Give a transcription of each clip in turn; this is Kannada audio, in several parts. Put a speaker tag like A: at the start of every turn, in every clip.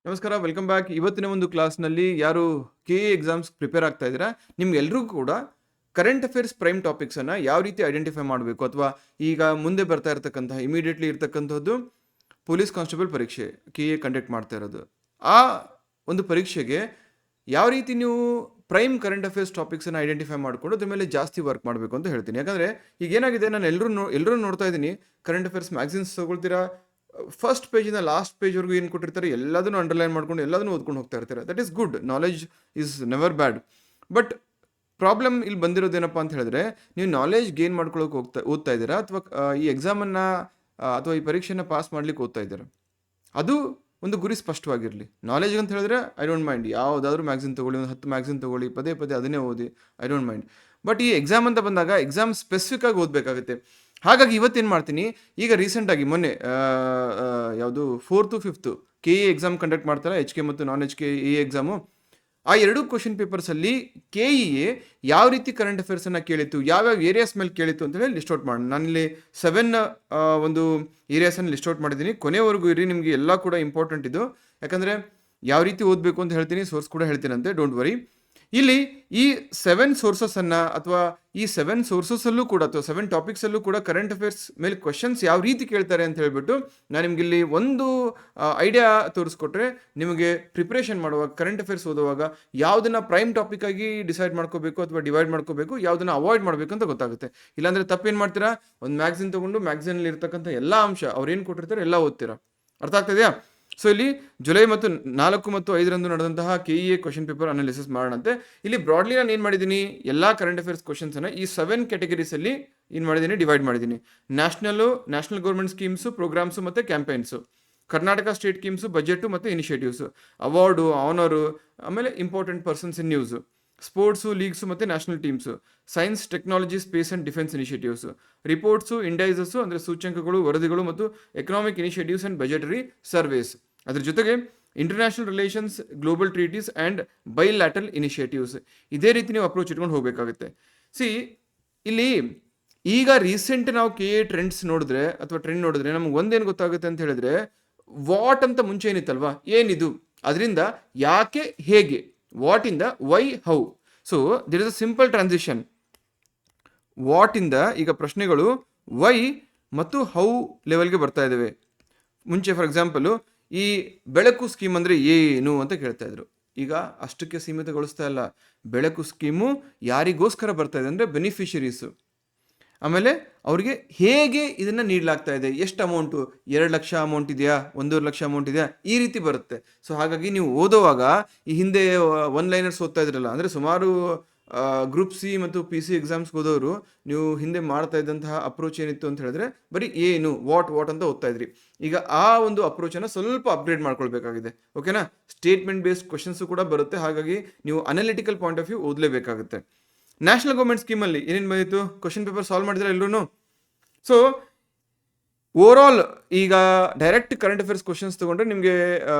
A: ನಮಸ್ಕಾರ, ವೆಲ್ಕಮ್ ಬ್ಯಾಕ್. ಇವತ್ತಿನ ಒಂದು ಕ್ಲಾಸ್ನಲ್ಲಿ ಯಾರು ಕೆ ಎಕ್ಸಾಮ್ಸ್ ಪ್ರಿಪೇರ್ ಆಗ್ತಾ ಇದ್ದೀರಾ, ನಿಮ್ಗೆಲ್ರಿಗೂ ಕೂಡ ಕರೆಂಟ್ ಅಫೇರ್ಸ್ ಪ್ರೈಮ್ ಟಾಪಿಕ್ಸನ್ನು ಯಾವ ರೀತಿ ಐಡೆಂಟಿಫೈ ಮಾಡಬೇಕು, ಅಥವಾ ಈಗ ಮುಂದೆ ಬರ್ತಾ ಇರತಕ್ಕಂತಹ ಇಮಿಡಿಯೇಟ್ಲಿ ಇರ್ತಕ್ಕಂಥದ್ದು ಪೊಲೀಸ್ ಕಾನ್ಸ್ಟೇಬಲ್ ಪರೀಕ್ಷೆ ಕೆ ಎ ಕಂಡಕ್ಟ್ ಮಾಡ್ತಾ ಇರೋದು. ಆ ಒಂದು ಪರೀಕ್ಷೆಗೆ ಯಾವ ರೀತಿ ನೀವು ಪ್ರೈಮ್ ಕರೆಂಟ್ ಅಫೇರ್ಸ್ ಟಾಪಿಕ್ಸನ್ನು ಐಡೆಂಟಿಫೈ ಮಾಡಿಕೊಂಡು ಅದ್ರ ಮೇಲೆ ಜಾಸ್ತಿ ವರ್ಕ್ ಮಾಡಬೇಕು ಅಂತ ಹೇಳ್ತೀನಿ. ಯಾಕಂದರೆ ಈಗ ಏನಾಗಿದೆ, ನಾನು ಎಲ್ಲರೂ ನೋಡ್ತಾ ಇದ್ದೀನಿ, ಕರೆಂಟ್ ಅಫೇರ್ಸ್ ಮ್ಯಾಗ್ಝಿನ್ಸ್ ತೊಗೊಳ್ತೀರಾ, ಫಸ್ಟ್ ಪೇಜಿಂದ ಲಾಸ್ಟ್ ಪೇಜ್ವರೆಗೂ ಏನು ಕೊಟ್ಟಿರ್ತಾರೆ ಎಲ್ಲದನ್ನು ಅಂಡರ್ಲೈನ್ ಮಾಡ್ಕೊಂಡು ಎಲ್ಲದನ್ನು ಓದ್ಕೊಂಡು ಹೋಗ್ತಾ ಇರ್ತಾರೆ. That is good, knowledge is never bad. But problem ಇಲ್ಲಿ ಬಂದಿರೋದೇನಪ್ಪ ಅಂತ ಹೇಳಿದ್ರೆ, ನೀವು ನಾಲೆಜ್ ಗೇನ್ ಮಾಡ್ಕೊಳ್ಳೋಕೆ ಓದ್ತಾ ಇದ್ದೀರಾ, ಅಥವಾ ಈ ಎಕ್ಸಾಮನ್ನು ಅಥವಾ ಈ ಪರೀಕ್ಷೆನ ಪಾಸ್ ಮಾಡ್ಲಿಕ್ಕೆ ಓದ್ತಾ ಇದ್ದೀರಾ. ಅದು ಒಂದು ಗುರಿ ಸ್ಪಷ್ಟವಾಗಿರಲಿ. ನಾಲೆಜ್ ಅಂತ ಹೇಳಿದ್ರೆ ಐ ಡೋಂಟ್ ಮೈಂಡ್, ಯಾವುದಾದ್ರೂ ಮ್ಯಾಗ್ಝಿನ್ ತೊಗೊಳ್ಳಿ, ಒಂದು 10 ಮ್ಯಾಗ್ಝಿನ್ ತೊಗೊಳ್ಳಿ, ಪದೇ ಪದೇ ಅದನ್ನೇ ಓದಿ, ಐ ಡೋಂಟ್ ಮೈಂಡ್. ಬಟ್ ಈ ಎಕ್ಸಾಮ್ ಅಂತ ಬಂದಾಗ ಎಕ್ಸಾಮ್ ಸ್ಪೆಸಿಫಿಕ್ ಆಗಿ ಓದಬೇಕಾಗುತ್ತೆ. ಹಾಗಾಗಿ ಇವತ್ತೇನು ಮಾಡ್ತೀನಿ, ಈಗ ರೀಸೆಂಟಾಗಿ ಮೊನ್ನೆ ಯಾವುದು 4th 5th K A exam conduct ಮಾಡ್ತಾರೆ, HK ಮತ್ತು ನಾನ್ HK ಎ ಎಕ್ಸಾಮು. ಆ ಎರಡೂ ಕ್ವಶನ್ ಪೇಪರ್ಸಲ್ಲಿ ಕೆ ಇ ಎ ಯಾವ ರೀತಿ ಕರೆಂಟ್ ಅಫೇರ್ಸನ್ನು ಕೇಳಿತ್ತು, ಯಾವ್ಯಾವ ಏರಿಯಾಸ್ ಮೇಲೆ ಕೇಳಿತ್ತು ಅಂತ ಹೇಳಿ ಲಿಸ್ಟ್ ಔಟ್ ಮಾಡೋಣ. ನಾನಿಲ್ಲಿ 7 ಒಂದು ಏರಿಯಾಸನ್ನು ಲಿಸ್ಟ್ ಔಟ್ ಮಾಡಿದ್ದೀನಿ. ಕೊನೆವರೆಗೂ ಇರಿ, ನಿಮಗೆ ಎಲ್ಲ ಕೂಡ ಇಂಪಾರ್ಟೆಂಟ್ ಇದು. ಯಾಕಂದರೆ ಯಾವ ರೀತಿ ಓದಬೇಕು ಅಂತ ಹೇಳ್ತೀನಿ, ಸೋರ್ಸ್ ಕೂಡ ಹೇಳ್ತೀನಂತೆ, ಡೋಂಟ್ ವರಿ. ಇಲ್ಲಿ ಈ 7 ಸೋರ್ಸಸ್ಸನ್ನು ಅಥವಾ ಈ 7 ಸೋರ್ಸಸ್ಸಲ್ಲೂ ಕೂಡ ಅಥವಾ 7 ಟಾಪಿಕ್ಸಲ್ಲೂ ಕೂಡ ಕರೆಂಟ್ ಅಫೇರ್ಸ್ ಮೇಲೆ ಕ್ವಶನ್ಸ್ ಯಾವ ರೀತಿ ಕೇಳ್ತಾರೆ ಅಂತ ಹೇಳ್ಬಿಟ್ಟು ನಾನು ನಿಮ್ಗೆ ಇಲ್ಲಿ ಒಂದು ಐಡಿಯಾ ತೋರಿಸ್ಕೊಟ್ರೆ, ನಿಮಗೆ ಪ್ರಿಪ್ರೇಷನ್ ಮಾಡುವಾಗ, ಕರೆಂಟ್ ಅಫೇರ್ಸ್ ಓದುವಾಗ ಯಾವುದನ್ನು ಪ್ರೈಮ್ ಟಾಪಿಕ್ ಆಗಿ ಡಿಸೈಡ್ ಮಾಡ್ಕೋಬೇಕು ಅಥವಾ ಡಿವೈಡ್ ಮಾಡ್ಕೋಬೇಕು, ಯಾವುದನ್ನು ಅವಾಯ್ಡ್ ಮಾಡಬೇಕು ಅಂತ ಗೊತ್ತಾಗುತ್ತೆ. ಇಲ್ಲಾಂದರೆ ತಪ್ಪೇನು ಮಾಡ್ತೀರಾ, ಒಂದು ಮ್ಯಾಗ್ಝಿನ್ ತೊಗೊಂಡು ಮ್ಯಾಗ್ಝಿನಲ್ಲಿ ಇರ್ತಕ್ಕಂಥ ಎಲ್ಲ ಅಂಶ ಅವ್ರು ಏನು ಕೊಟ್ಟಿರ್ತಾರೆ ಎಲ್ಲ ಓದ್ತೀರಾ. ಅರ್ಥ ಆಗ್ತಿದೆಯಾ? ಸೊ ಇಲ್ಲಿ ಜುಲೈ 4 ಮತ್ತು 5 ನಡೆದಂತಹ K E A question paper analysis ಮಾಡೋಣಂತೆ. ಇಲ್ಲಿ ಬ್ರಾಡ್ಲಿ ನಾನು ಏನು ಮಾಡಿದ್ದೀನಿ, ಎಲ್ಲ ಕರೆಂಟ್ ಅಫೇರ್ಸ್ ಕ್ವಶನ್ಸನ್ನು ಈ 7 ಕ್ಯಾಟಗರೀಸಲ್ಲಿ ಏನು ಮಾಡಿದ್ದೀನಿ, ಡಿವೈಡ್ ಮಾಡಿದ್ದೀನಿ. ನ್ಯಾಷನಲ್ ಗೌರ್ಮೆಂಟ್ ಸ್ಕೀಮ್ಸು, ಪ್ರೋಗ್ರಾಮ್ಸು ಮತ್ತು campaigns, Karnataka state schemes, budget ಮತ್ತು ಇನಿಷಿಯೇಟಿವ್ಸು, ಅವಾರ್ಡು, ಆನರು, ಆಮೇಲೆ important persons in news, sports, leagues ಮತ್ತು national teams, science, technology, space and defence initiatives, reports, indices ಅಂದರೆ ಸೂಚ್ಯಂಕಗಳು, ವರದಿಗಳು ಮತ್ತು economic initiatives and budgetary surveys. ಅದ್ರ ಜೊತೆಗೆ international relations, global treaties and bilateral initiatives. ಇದೇ ರೀತಿ ನೀವು ಅಪ್ರೋಚ್ ಇಟ್ಕೊಂಡು ಹೋಗಬೇಕಾಗುತ್ತೆ. ಇಲ್ಲಿ ಈಗ ರೀಸೆಂಟ್ ನಾವು ಕೆ ಎ ಟ್ರೆಂಡ್ ನೋಡಿದ್ರೆ ನಮ್ಗೆ ಒಂದೇನು ಗೊತ್ತಾಗುತ್ತೆ ಅಂತ ಹೇಳಿದ್ರೆ, ವಾಟ್ ಅಂತ ಮುಂಚೆ ಏನಿತ್ತಲ್ವಾ, ಏನಿದು, ಅದರಿಂದ ಯಾಕೆ, ಹೇಗೆ, ವಾಟ್ ಇಂದ why, how. So there is a simple transition. What ಇಂದ ಈಗ ಪ್ರಶ್ನೆಗಳು ವೈ ಮತ್ತು ಹೌ ಲೆವೆಲ್ಗೆ ಬರ್ತಾ ಇದ್ದಾವೆ. ಮುಂಚೆ ಫಾರ್ ಎಕ್ಸಾಂಪಲು ಈ ಬೆಳಕು ಸ್ಕೀಮ್ ಅಂದರೆ ಏನು ಅಂತ ಕೇಳ್ತಾ ಇದ್ರು. ಈಗ ಅಷ್ಟಕ್ಕೆ ಸೀಮಿತಗೊಳಿಸ್ತಾ ಇಲ್ಲ. ಬೆಳಕು ಸ್ಕೀಮು ಯಾರಿಗೋಸ್ಕರ ಬರ್ತಾ ಇದೆ ಅಂದರೆ ಬೆನಿಫಿಷರೀಸು. ಆಮೇಲೆ ಅವರಿಗೆ ಹೇಗೆ ಇದನ್ನು ನೀಡಲಾಗ್ತಾ ಇದೆ, ಎಷ್ಟು ಅಮೌಂಟು, 2 ಲಕ್ಷ ಅಮೌಂಟ್ ಇದೆಯಾ, 1.5 ಲಕ್ಷ ಅಮೌಂಟ್ ಇದೆಯಾ, ಈ ರೀತಿ ಬರುತ್ತೆ. ಸೊ ಹಾಗಾಗಿ ನೀವು ಓದುವಾಗ ಈ ಹಿಂದೆ 1 ಲೈನರ್ಸ್ ಓದ್ತಾ ಇದ್ರಲ್ಲ, ಅಂದರೆ ಸುಮಾರು ಗ್ರೂಪ್ ಸಿ ಮತ್ತು PC ಎಕ್ಸಾಮ್ಸ್ಗೆ ಹೋದವರು ನೀವು ಹಿಂದೆ ಮಾಡ್ತಾ ಇದ್ದಂತಹ ಅಪ್ರೋಚ್ ಏನಿತ್ತು ಅಂತ ಹೇಳಿದ್ರೆ, ಬರೀ ಏನು, ವಾಟ್ ಅಂತ ಓದ್ತಾ ಇದ್ರಿ. ಈಗ ಆ ಒಂದು ಅಪ್ರೋಚನ್ನು ಸ್ವಲ್ಪ ಅಪ್ಗ್ರೇಡ್ ಮಾಡ್ಕೊಳ್ಬೇಕಾಗಿದೆ. ಓಕೆನಾ? ಸ್ಟೇಟ್ಮೆಂಟ್ ಬೇಸ್ಡ್ ಕ್ವಶನ್ಸು ಕೂಡ ಬರುತ್ತೆ. ಹಾಗಾಗಿ ನೀವು ಅನಾಲಿಟಿಕಲ್ ಪಾಯಿಂಟ್ ಆಫ್ ವ್ಯೂ ಓದಲೇಬೇಕಾಗುತ್ತೆ. ನ್ಯಾಷನಲ್ ಗೌರ್ಮೆಂಟ್ ಸ್ಕೀಮಲ್ಲಿ ಏನೇನು ಬಂದಿತ್ತು, ಕ್ವಶನ್ ಪೇಪರ್ ಸಾಲ್ವ್ ಮಾಡಿದ್ರೆ ಎಲ್ಲರೂ. ಸೊ ಓವರಾಲ್ ಈಗ ಡೈರೆಕ್ಟ್ ಕರೆಂಟ್ ಅಫೇರ್ಸ್ ಕ್ವಶನ್ಸ್ ತೊಗೊಂಡ್ರೆ ನಿಮಗೆ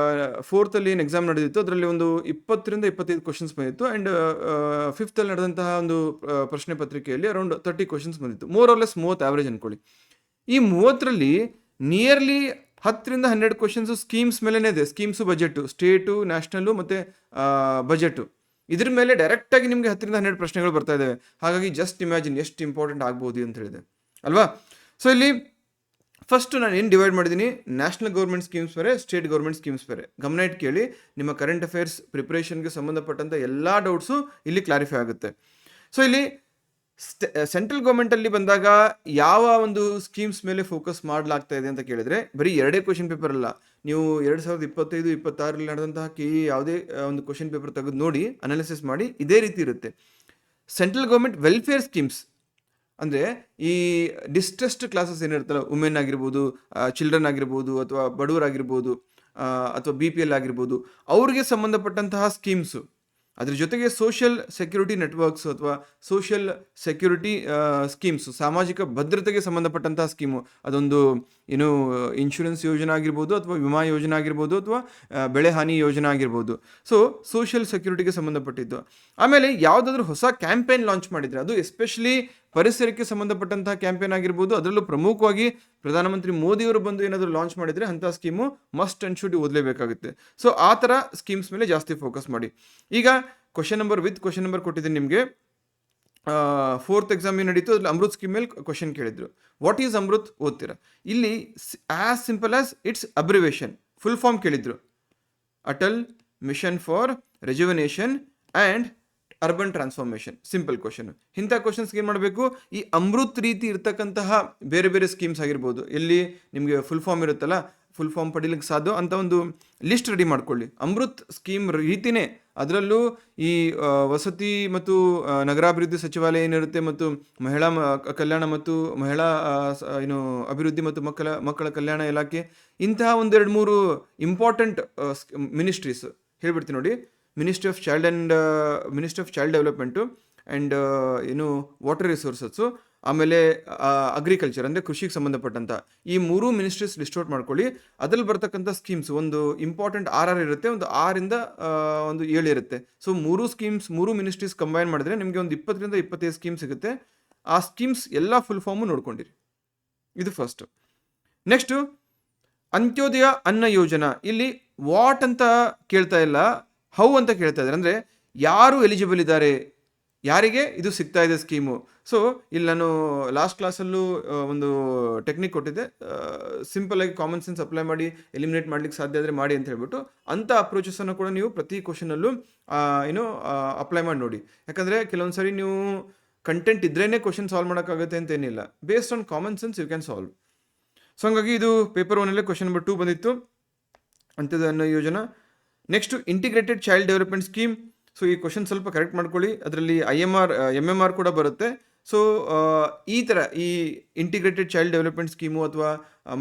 A: 4th ಏನು ಎಕ್ಸಾಮ್ ನಡೆದಿತ್ತು ಅದರಲ್ಲಿ ಒಂದು 20 ರಿಂದ 25 ಕ್ವಶನ್ಸ್ ಬಂದಿತ್ತು. ಆ್ಯಂಡ್ 5th ನಡೆದಂತಹ ಒಂದು ಪ್ರಶ್ನೆ ಪತ್ರಿಕೆಯಲ್ಲಿ ಅರೌಂಡ್ 30 ಕ್ವಶನ್ಸ್ ಬಂದಿತ್ತು. ಮೋರ್ ಆರ್ ಲೆಸ್ 30 ಆವ್ರೇಜ್ ಅಂದ್ಕೊಳ್ಳಿ. ಈ 30ರಲ್ಲಿ ನಿಯರ್ಲಿ 10 ರಿಂದ 12 ಕ್ವಶನ್ಸು ಸ್ಕೀಮ್ಸ್ ಮೇಲೇ ಇದೆ. ಸ್ಕೀಮ್ಸು, ಬಜೆಟು, ಸ್ಟೇಟು, ನ್ಯಾಷನಲ್ಲು ಮತ್ತು ಬಜೆಟು, ಇದ್ರ ಮೇಲೆ ಡೈರೆಕ್ಟಾಗಿ ನಿಮಗೆ 10 ರಿಂದ 12 ಪ್ರಶ್ನೆಗಳು ಬರ್ತಾ ಇದ್ದಾವೆ. ಹಾಗಾಗಿ ಜಸ್ಟ್ ಇಮ್ಯಾಜಿನ್ ಎಷ್ಟು ಇಂಪಾರ್ಟೆಂಟ್ ಆಗ್ಬೋದು ಅಂತ ಹೇಳಿದೆ ಅಲ್ವಾ. ಸೊ ಇಲ್ಲಿ ಫಸ್ಟ್ ನಾನು ಏನು ಡಿವೈಡ್ ಮಾಡಿದ್ದೀನಿ, ನ್ಯಾಷನಲ್ ಗೌರ್ಮೆಂಟ್ ಸ್ಕೀಮ್ಸ್ ಬೇರೆ, ಸ್ಟೇಟ್ ಗೌರ್ಮೆಂಟ್ ಸ್ಕೀಮ್ಸ್ ಬೇರೆ. ಗಮನ ಇಟ್ಟು ಕೇಳಿ, ನಿಮ್ಮ ಕರೆಂಟ್ ಅಫೇರ್ಸ್ ಪ್ರಿಪ್ರೇಷನ್ಗೆ ಸಂಬಂಧಪಟ್ಟಂಥ ಎಲ್ಲ ಡೌಟ್ಸು ಇಲ್ಲಿ ಕ್ಲಾರಿಫೈ ಆಗುತ್ತೆ. ಸೊ ಇಲ್ಲಿ ಸೆಂಟ್ರಲ್ ಗೌರ್ಮೆಂಟಲ್ಲಿ ಬಂದಾಗ ಯಾವ ಒಂದು ಸ್ಕೀಮ್ಸ್ ಮೇಲೆ ಫೋಕಸ್ ಮಾಡಲಾಗ್ತಾ ಇದೆ ಅಂತ ಕೇಳಿದರೆ, ಬರೀ 2 ಕ್ವಶನ್ ಪೇಪರ್ ಅಲ್ಲ. ನೀವು 2025-26ರಲ್ಲಿ ನಡೆದಂತಹ ಯಾವುದೇ ಒಂದು ಕ್ವಶನ್ ಪೇಪರ್ ತೆಗೆದು ನೋಡಿ, ಅನಾಲಿಸಿಸ್ ಮಾಡಿ, ಇದೇ ರೀತಿ ಇರುತ್ತೆ. ಸೆಂಟ್ರಲ್ ಗೌರ್ಮೆಂಟ್ ವೆಲ್ಫೇರ್ ಸ್ಕೀಮ್ಸ್ ಅಂದರೆ ಈ ಡಿಸ್ಟ್ರೆಸ್ಡ್ ಕ್ಲಾಸಸ್ ಏನಿರುತ್ತಲ್ಲ, ವುಮೆನ್ ಆಗಿರ್ಬೋದು, ಚಿಲ್ಡ್ರನ್ ಆಗಿರ್ಬೋದು, ಅಥವಾ ಬಡವರಾಗಿರ್ಬೋದು, ಅಥವಾ BPL ಆಗಿರ್ಬೋದು, ಅವ್ರಿಗೆ ಸಂಬಂಧಪಟ್ಟಂತಹ ಸ್ಕೀಮ್ಸು. ಅದ್ರ ಜೊತೆಗೆ ಸೋಷಿಯಲ್ ಸೆಕ್ಯೂರಿಟಿ ನೆಟ್ವರ್ಕ್ಸು ಅಥವಾ ಸೋಷಿಯಲ್ ಸೆಕ್ಯೂರಿಟಿ ಸ್ಕೀಮ್ಸು, ಸಾಮಾಜಿಕ ಭದ್ರತೆಗೆ ಸಂಬಂಧಪಟ್ಟಂತಹ ಸ್ಕೀಮು, ಅದೊಂದು ಏನು ಇನ್ಶೂರೆನ್ಸ್ ಯೋಜನೆ ಆಗಿರ್ಬೋದು, ಅಥವಾ ವಿಮಾ ಯೋಜನೆ ಆಗಿರ್ಬೋದು, ಅಥವಾ ಬೆಳೆ ಹಾನಿ ಯೋಜನೆ ಆಗಿರ್ಬೋದು. ಸೊ ಸೋಷಿಯಲ್ ಸೆಕ್ಯೂರಿಟಿಗೆ ಸಂಬಂಧಪಟ್ಟಿದ್ದು. ಆಮೇಲೆ ಯಾವುದಾದ್ರೂ ಹೊಸ ಕ್ಯಾಂಪೇನ್ ಲಾಂಚ್ ಮಾಡಿದರೆ, ಅದು ಎಸ್ಪೆಷಲಿ ಪರಿಸರಕ್ಕೆ ಸಂಬಂಧಪಟ್ಟಂತಹ ಕ್ಯಾಂಪೇನ್ ಆಗಿರ್ಬೋದು, ಅದರಲ್ಲೂ ಪ್ರಮುಖವಾಗಿ ಪ್ರಧಾನಮಂತ್ರಿ ಮೋದಿಯವರು ಬಂದು ಏನಾದರೂ ಲಾಂಚ್ ಮಾಡಿದರೆ ಅಂಥ ಸ್ಕೀಮು ಮಸ್ಟ್ ಆ್ಯಂಡ್ ಶುಡ್ ಓದಲೇಬೇಕಾಗುತ್ತೆ. ಸೊ ಆ ಥರ ಸ್ಕೀಮ್ಸ್ ಮೇಲೆ ಜಾಸ್ತಿ ಫೋಕಸ್ ಮಾಡಿ. ಈಗ ಕ್ವಶನ್ ನಂಬರ್ ಕೊಟ್ಟಿದ್ದೀನಿ ನಿಮಗೆ. 4th ಎಕ್ಸಾಮ್ ಏನು ನಡೀತು, ಅದ್ರಲ್ಲಿ ಅಮೃತ್ ಸ್ಕೀಮ್ ಮೇಲೆ ಕ್ವಶನ್ ಕೇಳಿದ್ರು. ವಾಟ್ ಈಸ್ ಅಮೃತ್ ಓದ್ತೀರಾ? ಇಲ್ಲಿ as simple as its abbreviation, full form ಕೇಳಿದ್ರು. Atal mission for rejuvenation and urban transformation. Simple question. ಇಂಥ ಕ್ವಶನ್ಸ್ಗೆ ಏನು ಮಾಡಬೇಕು, ಈ ಅಮೃತ್ ರೀತಿ ಇರ್ತಕ್ಕಂತಹ ಬೇರೆ ಬೇರೆ ಸ್ಕೀಮ್ಸ್ ಆಗಿರ್ಬೋದು, ಎಲ್ಲಿ ನಿಮಗೆ ಫುಲ್ ಫಾರ್ಮ್ ಇರುತ್ತಲ್ಲ, ಫುಲ್ ಫಾರ್ಮ್ ಪಡೀಲಿಕ್ಕೆ ಸಾಧ್ಯ ಅಂತ ಒಂದು ಲಿಸ್ಟ್ ರೆಡಿ ಮಾಡ್ಕೊಳ್ಳಿ. ಅಮೃತ್ ಸ್ಕೀಮ್ ರೀತಿನೇ ಅದರಲ್ಲೂ ಈ ವಸತಿ ಮತ್ತು ನಗರಾಭಿವೃದ್ಧಿ ಸಚಿವಾಲಯ ಏನಿರುತ್ತೆ, ಮತ್ತು ಮಹಿಳಾ ಕಲ್ಯಾಣ ಮತ್ತು ಮಹಿಳಾ ಏನು ಅಭಿವೃದ್ಧಿ ಮತ್ತು ಮಕ್ಕಳ ಕಲ್ಯಾಣ ಇಲಾಖೆ, ಇಂತಹ ಒಂದೆರಡು ಮೂರು ಇಂಪಾರ್ಟೆಂಟ್ ಮಿನಿಸ್ಟ್ರೀಸ್ ಹೇಳ್ಬಿಡ್ತೀನಿ ನೋಡಿ. Ministry of child development and ಏನು ವಾಟರ್ ರಿಸೋರ್ಸಸ್ಸು, ಆಮೇಲೆ ಅಗ್ರಿಕಲ್ಚರ್ ಅಂದರೆ ಕೃಷಿಗೆ ಸಂಬಂಧಪಟ್ಟಂಥ ಈ ಮೂರು ಮಿನಿಸ್ಟ್ರೀಸ್ ಲಿಸ್ಟ್ ಔಟ್ ಮಾಡ್ಕೊಳ್ಳಿ. ಅದರಲ್ಲಿ ಬರ್ತಕ್ಕಂಥ ಸ್ಕೀಮ್ಸ್ ಒಂದು ಇಂಪಾರ್ಟೆಂಟ್ 6 ಇರುತ್ತೆ, ಒಂದು 6ರಿಂದ ಒಂದು 7 ಇರುತ್ತೆ. ಸೊ ಮೂರು ಮಿನಿಸ್ಟ್ರೀಸ್ ಕಂಬೈನ್ ಮಾಡಿದ್ರೆ ನಿಮಗೆ ಒಂದು 20ರಿಂದ 25 ಸ್ಕೀಮ್ ಸಿಗುತ್ತೆ. ಆ ಸ್ಕೀಮ್ಸ್ ಎಲ್ಲ ಫುಲ್ ಫಾರ್ಮು ನೋಡ್ಕೊಂಡಿರಿ. ಇದು ಫಸ್ಟು. ನೆಕ್ಸ್ಟು ಅಂತ್ಯೋದಯ ಅನ್ನ ಯೋಜನಾ. ಇಲ್ಲಿ ವಾಟ್ ಅಂತ ಕೇಳ್ತಾ ಇಲ್ಲ, ಹೌ ಅಂತ ಕೇಳ್ತಾ ಇದ್ದಾರೆ. ಅಂದರೆ ಯಾರು ಎಲಿಜಿಬಲ್ ಇದ್ದಾರೆ, ಯಾರಿಗೆ ಇದು ಸಿಗ್ತಾ ಇದೆ ಸ್ಕೀಮು. ಸೊ ಇಲ್ಲಿ ನಾನು ಲಾಸ್ಟ್ ಕ್ಲಾಸಲ್ಲೂ ಒಂದು ಟೆಕ್ನಿಕ್ ಕೊಟ್ಟಿದ್ದೆ, ಸಿಂಪಲಾಗಿ ಕಾಮನ್ ಸೆನ್ಸ್ ಅಪ್ಲೈ ಮಾಡಿ ಎಲಿಮಿನೇಟ್ ಮಾಡ್ಲಿಕ್ಕೆ ಸಾಧ್ಯ ಆದರೆ ಮಾಡಿ ಅಂತ ಹೇಳ್ಬಿಟ್ಟು. ಅಂಥ ಅಪ್ರೋಚಸನ್ನು ಕೂಡ ನೀವು ಪ್ರತಿ ಕ್ವಶನಲ್ಲೂ ಅಪ್ಲೈ ಮಾಡಿ ನೋಡಿ. ಯಾಕಂದರೆ ಕೆಲವೊಂದು ಸರಿ ನೀವು ಕಂಟೆಂಟ್ ಇದ್ರೇ ಕ್ವಶನ್ ಸಾಲ್ವ್ ಮಾಡೋಕ್ಕಾಗುತ್ತೆ ಅಂತ ಏನಿಲ್ಲ. Based on common sense you can solve. So ಹಂಗಾಗಿ ಇದು ಪೇಪರ್ 1 ಕ್ವಶನ್ ನಂಬರ್ 2 ಬಂದಿತ್ತು, ಅಂತ್ಯೋದಯ ಅನ್ನ ಯೋಜನಾ. Next integrated child development scheme. So ಈ ಕ್ವಶನ್ ಸ್ವಲ್ಪ ಕರೆಕ್ಟ್ ಮಾಡ್ಕೊಳ್ಳಿ, ಅದರಲ್ಲಿ MMR ಕೂಡ ಬರುತ್ತೆ. ಸೊ ಈ ಥರ ಈ ಇಂಟಿಗ್ರೇಟೆಡ್ ಚೈಲ್ಡ್ ಡೆವಲಪ್ಮೆಂಟ್ ಸ್ಕೀಮು ಅಥವಾ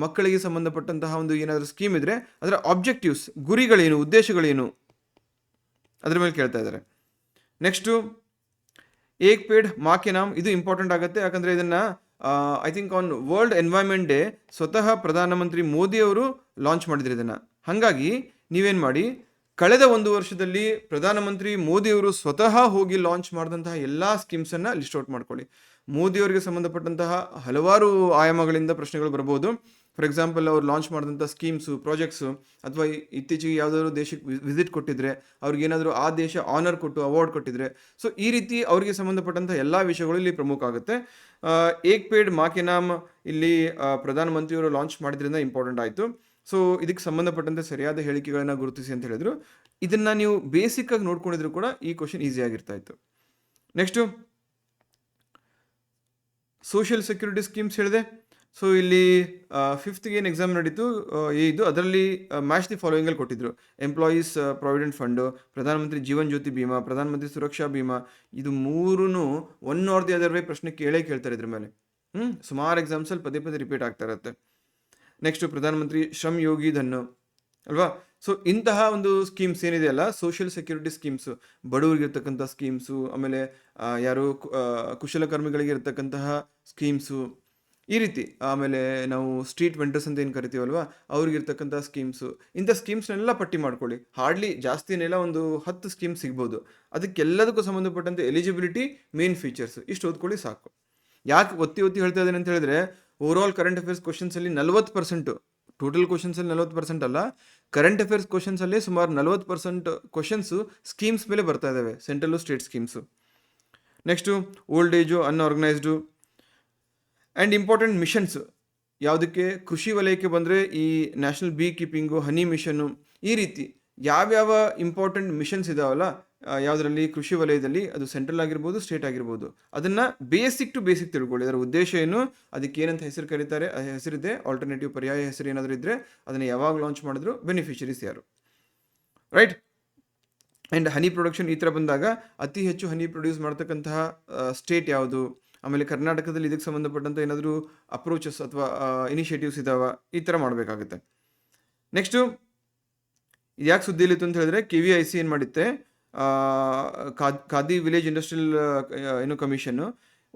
A: ಮಕ್ಕಳಿಗೆ ಸಂಬಂಧಪಟ್ಟಂತಹ ಒಂದು ಏನಾದರೂ ಸ್ಕೀಮ್ ಇದ್ದರೆ ಅದರ ಆಬ್ಜೆಕ್ಟಿವ್ಸ್, ಗುರಿಗಳೇನು, ಉದ್ದೇಶಗಳೇನು, ಅದ್ರ ಮೇಲೆ ಕೇಳ್ತಾ ಇದ್ದಾರೆ. ನೆಕ್ಸ್ಟು ಏಕ್ ಪೇಡ್ ಮಾ ಕೆ ನಾಮ್. ಇದು ಇಂಪಾರ್ಟೆಂಟ್ ಆಗುತ್ತೆ, ಯಾಕಂದರೆ ಇದನ್ನು I think on world environment day ಸ್ವತಃ ಪ್ರಧಾನಮಂತ್ರಿ ಮೋದಿಯವರು ಲಾಂಚ್ ಮಾಡಿದ್ರು ಇದನ್ನು. ಹಾಗಾಗಿ ನೀವೇನು ಮಾಡಿ, ಕಳೆದ 1 ವರ್ಷದಲ್ಲಿ ಪ್ರಧಾನಮಂತ್ರಿ ಮೋದಿಯವರು ಸ್ವತಃ ಹೋಗಿ ಲಾಂಚ್ ಮಾಡಿದಂತಹ ಎಲ್ಲ ಸ್ಕೀಮ್ಸನ್ನು ಲಿಸ್ಟ್ ಔಟ್ ಮಾಡ್ಕೊಳ್ಳಿ. ಮೋದಿಯವರಿಗೆ ಸಂಬಂಧಪಟ್ಟಂತಹ ಹಲವಾರು ಆಯಾಮಗಳಿಂದ ಪ್ರಶ್ನೆಗಳು ಬರ್ಬೋದು. ಫಾರ್ ಎಕ್ಸಾಂಪಲ್, ಅವ್ರು ಲಾಂಚ್ ಮಾಡಿದಂಥ ಸ್ಕೀಮ್ಸು, ಪ್ರಾಜೆಕ್ಟ್ಸು, ಅಥವಾ ಇತ್ತೀಚೆಗೆ ಯಾವುದಾದ್ರು ದೇಶಕ್ಕೆ ವಿಸಿಟ್ ಕೊಟ್ಟಿದ್ರೆ ಅವ್ರಿಗೇನಾದರೂ ಆ ದೇಶ ಆನರ್ ಕೊಟ್ಟು ಅವಾರ್ಡ್ ಕೊಟ್ಟಿದ್ರೆ, ಸೊ ಈ ರೀತಿ ಅವರಿಗೆ ಸಂಬಂಧಪಟ್ಟಂಥ ಎಲ್ಲ ವಿಷಯಗಳು ಇಲ್ಲಿ ಪ್ರಮುಖ ಆಗುತ್ತೆ. ಏಕ್ ಪೇಡ್ ಮಾ ಕೆ ನಾಮ್ ಇಲ್ಲಿ ಪ್ರಧಾನಮಂತ್ರಿಯವರು ಲಾಂಚ್ ಮಾಡಿದ್ರಿಂದ ಇಂಪಾರ್ಟೆಂಟ್ ಆಯಿತು. ಸೊ ಇದಕ್ಕೆ ಸಂಬಂಧಪಟ್ಟಂತೆ ಸರಿಯಾದ ಹೇಳಿಕೆಗಳನ್ನು ಗುರುತಿಸಿ ಅಂತ ಹೇಳಿದರು. ಇದನ್ನು ನೀವು ಬೇಸಿಕ್ಕಾಗಿ ನೋಡ್ಕೊಂಡಿದ್ರು ಕೂಡ ಈ ಕ್ವಶನ್ ಈಸಿಯಾಗಿರ್ತಾ ಇತ್ತು. ನೆಕ್ಸ್ಟು ಸೋಷಿಯಲ್ ಸೆಕ್ಯೂರಿಟಿ ಸ್ಕೀಮ್ಸ್ ಹೇಳಿದೆ. ಸೊ ಇಲ್ಲಿ 5th ಏನು ಎಕ್ಸಾಮ್ ನಡೀತು ಇದು, ಅದರಲ್ಲಿ ಮ್ಯಾಚ್ ದಿ ಫಾಲೋಯಿಂಗಲ್ಲಿ ಕೊಟ್ಟಿದ್ರು. ಎಂಪ್ಲಾಯೀಸ್ ಪ್ರಾವಿಡೆಂಟ್ ಫಂಡು, ಪ್ರಧಾನಮಂತ್ರಿ ಜೀವನ್ ಜ್ಯೋತಿ ಬಿಮಾ, ಪ್ರಧಾನಮಂತ್ರಿ ಸುರಕ್ಷಾ ಬಿಮಾ. ಇದು ಮೂರೂ one R the other way ಪ್ರಶ್ನೆ ಕೇಳ್ತಾರೆ ಇದ್ರ ಮೇಲೆ. ಸುಮಾರು ಎಕ್ಸಾಮ್ಸಲ್ಲಿ ಪದೇ ರಿಪೀಟ್ ಆಗ್ತಾ ಇರುತ್ತೆ. ನೆಕ್ಸ್ಟು ಪ್ರಧಾನಮಂತ್ರಿ ಶ್ರಮ್ ಯೋಗಿ ಧನ್ ಅಲ್ವಾ. ಸೊ ಇಂತಹ ಒಂದು ಸ್ಕೀಮ್ಸ್ ಏನಿದೆಯಲ್ಲ, ಸೋಷಿಯಲ್ ಸೆಕ್ಯೂರಿಟಿ ಸ್ಕೀಮ್ಸು, ಬಡವರಿಗಿರ್ತಕ್ಕಂಥ ಸ್ಕೀಮ್ಸು, ಆಮೇಲೆ ಯಾರು ಕುಶಲಕರ್ಮಿಗಳಿಗೆ ಇರ್ತಕ್ಕಂತಹ ಸ್ಕೀಮ್ಸು, ಈ ರೀತಿ. ಆಮೇಲೆ ನಾವು ಸ್ಟ್ರೀಟ್ ವೆಂಡರ್ಸ್ ಅಂತ ಏನು ಕರಿತೀವಲ್ವಾ, ಅವ್ರಿಗಿರ್ತಕ್ಕಂಥ ಸ್ಕೀಮ್ಸು, ಇಂಥ ಸ್ಕೀಮ್ಸ್ನೆಲ್ಲ ಪಟ್ಟಿ ಮಾಡ್ಕೊಳ್ಳಿ. ಹಾರ್ಡ್ಲಿ ಜಾಸ್ತಿನೆಲ್ಲ ಒಂದು 10 ಸ್ಕೀಮ್ಸ್ ಸಿಗ್ಬೋದು. ಅದಕ್ಕೆಲ್ಲದಕ್ಕೂ ಸಂಬಂಧಪಟ್ಟಂತೆ ಎಲಿಜಿಬಿಲಿಟಿ, ಮೇನ್ ಫೀಚರ್ಸ್ ಇಷ್ಟು ಓದ್ಕೊಳ್ಳಿ ಸಾಕು. ಯಾಕೆ ಒತ್ತಿ ಹೇಳ್ತಾ ಇದ್ದೇನೆ ಅಂತ ಹೇಳಿದ್ರೆ, ಓವರಾಲ್ ಕರೆಂಟ್ ಅಫೇರ್ಸ್ ಕ್ವಶನ್ಸಲ್ಲಿ 40%, ಟೋಟಲ್ ಕ್ವಶನ್ಸಲ್ಲಿ 40% ಅಲ್ಲ, ಕರೆಂಟ್ ಅಫೇರ್ಸ್ ಕ್ವಶನ್ಸಲ್ಲೇ ಸುಮಾರು 40% ಕ್ವಶನ್ಸು ಸ್ಕೀಮ್ಸ್ ಮೇಲೆ ಬರ್ತಾ ಇದ್ದಾವೆ, central state schemes. Next old age, unorganised and important missions. ಯಾವುದಕ್ಕೆ, ಕೃಷಿ ವಲಯಕ್ಕೆ ಬಂದರೆ ಈ ನ್ಯಾಷನಲ್ ಬೀ ಕೀಪಿಂಗು, ಹನಿ ಮಿಷನ್ನು, ಈ ರೀತಿ ಯಾವ್ಯಾವ ಇಂಪಾರ್ಟೆಂಟ್ ಮಿಷನ್ಸ್ ಇದಾವಲ್ಲ ಯಾವುದರಲ್ಲಿ, ಕೃಷಿ ವಲಯದಲ್ಲಿ, ಅದು ಸೆಂಟ್ರಲ್ ಆಗಿರ್ಬೋದು, ಸ್ಟೇಟ್ ಆಗಿರ್ಬೋದು, ಅದನ್ನು ಬೇಸಿಕ್ ಟು ಬೇಸಿಕ್ ತಿಳ್ಕೊಳ್ಳಿ. ಅದರ ಉದ್ದೇಶ ಏನು, ಅದಕ್ಕೆ ಏನಂತ ಹೆಸರು ಕರೀತಾರೆ, ಹೆಸರಿದೆ, ಆಲ್ಟರ್ನೇಟಿವ್ ಪರ್ಯಾಯ ಹೆಸರು ಏನಾದರೂ ಇದ್ದರೆ ಅದನ್ನು ಯಾವಾಗ ಲಾಂಚ್ ಮಾಡಿದ್ರು, ಬೆನಿಫಿಷರೀಸ್ ಯಾರು, ರೈಟ್. ಆ್ಯಂಡ್ ಹನಿ ಪ್ರೊಡಕ್ಷನ್ ಈ ಥರ ಬಂದಾಗ ಅತಿ ಹೆಚ್ಚು ಹನಿ ಪ್ರೊಡ್ಯೂಸ್ ಮಾಡ್ತಕ್ಕಂತಹ ಸ್ಟೇಟ್ ಯಾವುದು, ಆಮೇಲೆ ಕರ್ನಾಟಕದಲ್ಲಿ ಇದಕ್ಕೆ ಸಂಬಂಧಪಟ್ಟಂಥ ಏನಾದರೂ ಅಪ್ರೋಚಸ್ ಅಥವಾ ಇನಿಷಿಯೇಟಿವ್ಸ್ ಇದ್ದಾವ, ಈ ಥರ ಮಾಡಬೇಕಾಗುತ್ತೆ. ನೆಕ್ಸ್ಟು ಇದು ಯಾಕೆ ಸುದ್ದಿಯಲ್ಲಿತ್ತು ಅಂತ ಹೇಳಿದ್ರೆ, KVIC ಏನು ಮಾಡುತ್ತೆ, ಖಾದಿ ವಿಲೇಜ್ ಇಂಡಸ್ಟ್ರಿಯಲ್ ಕಮಿಷನ್ನು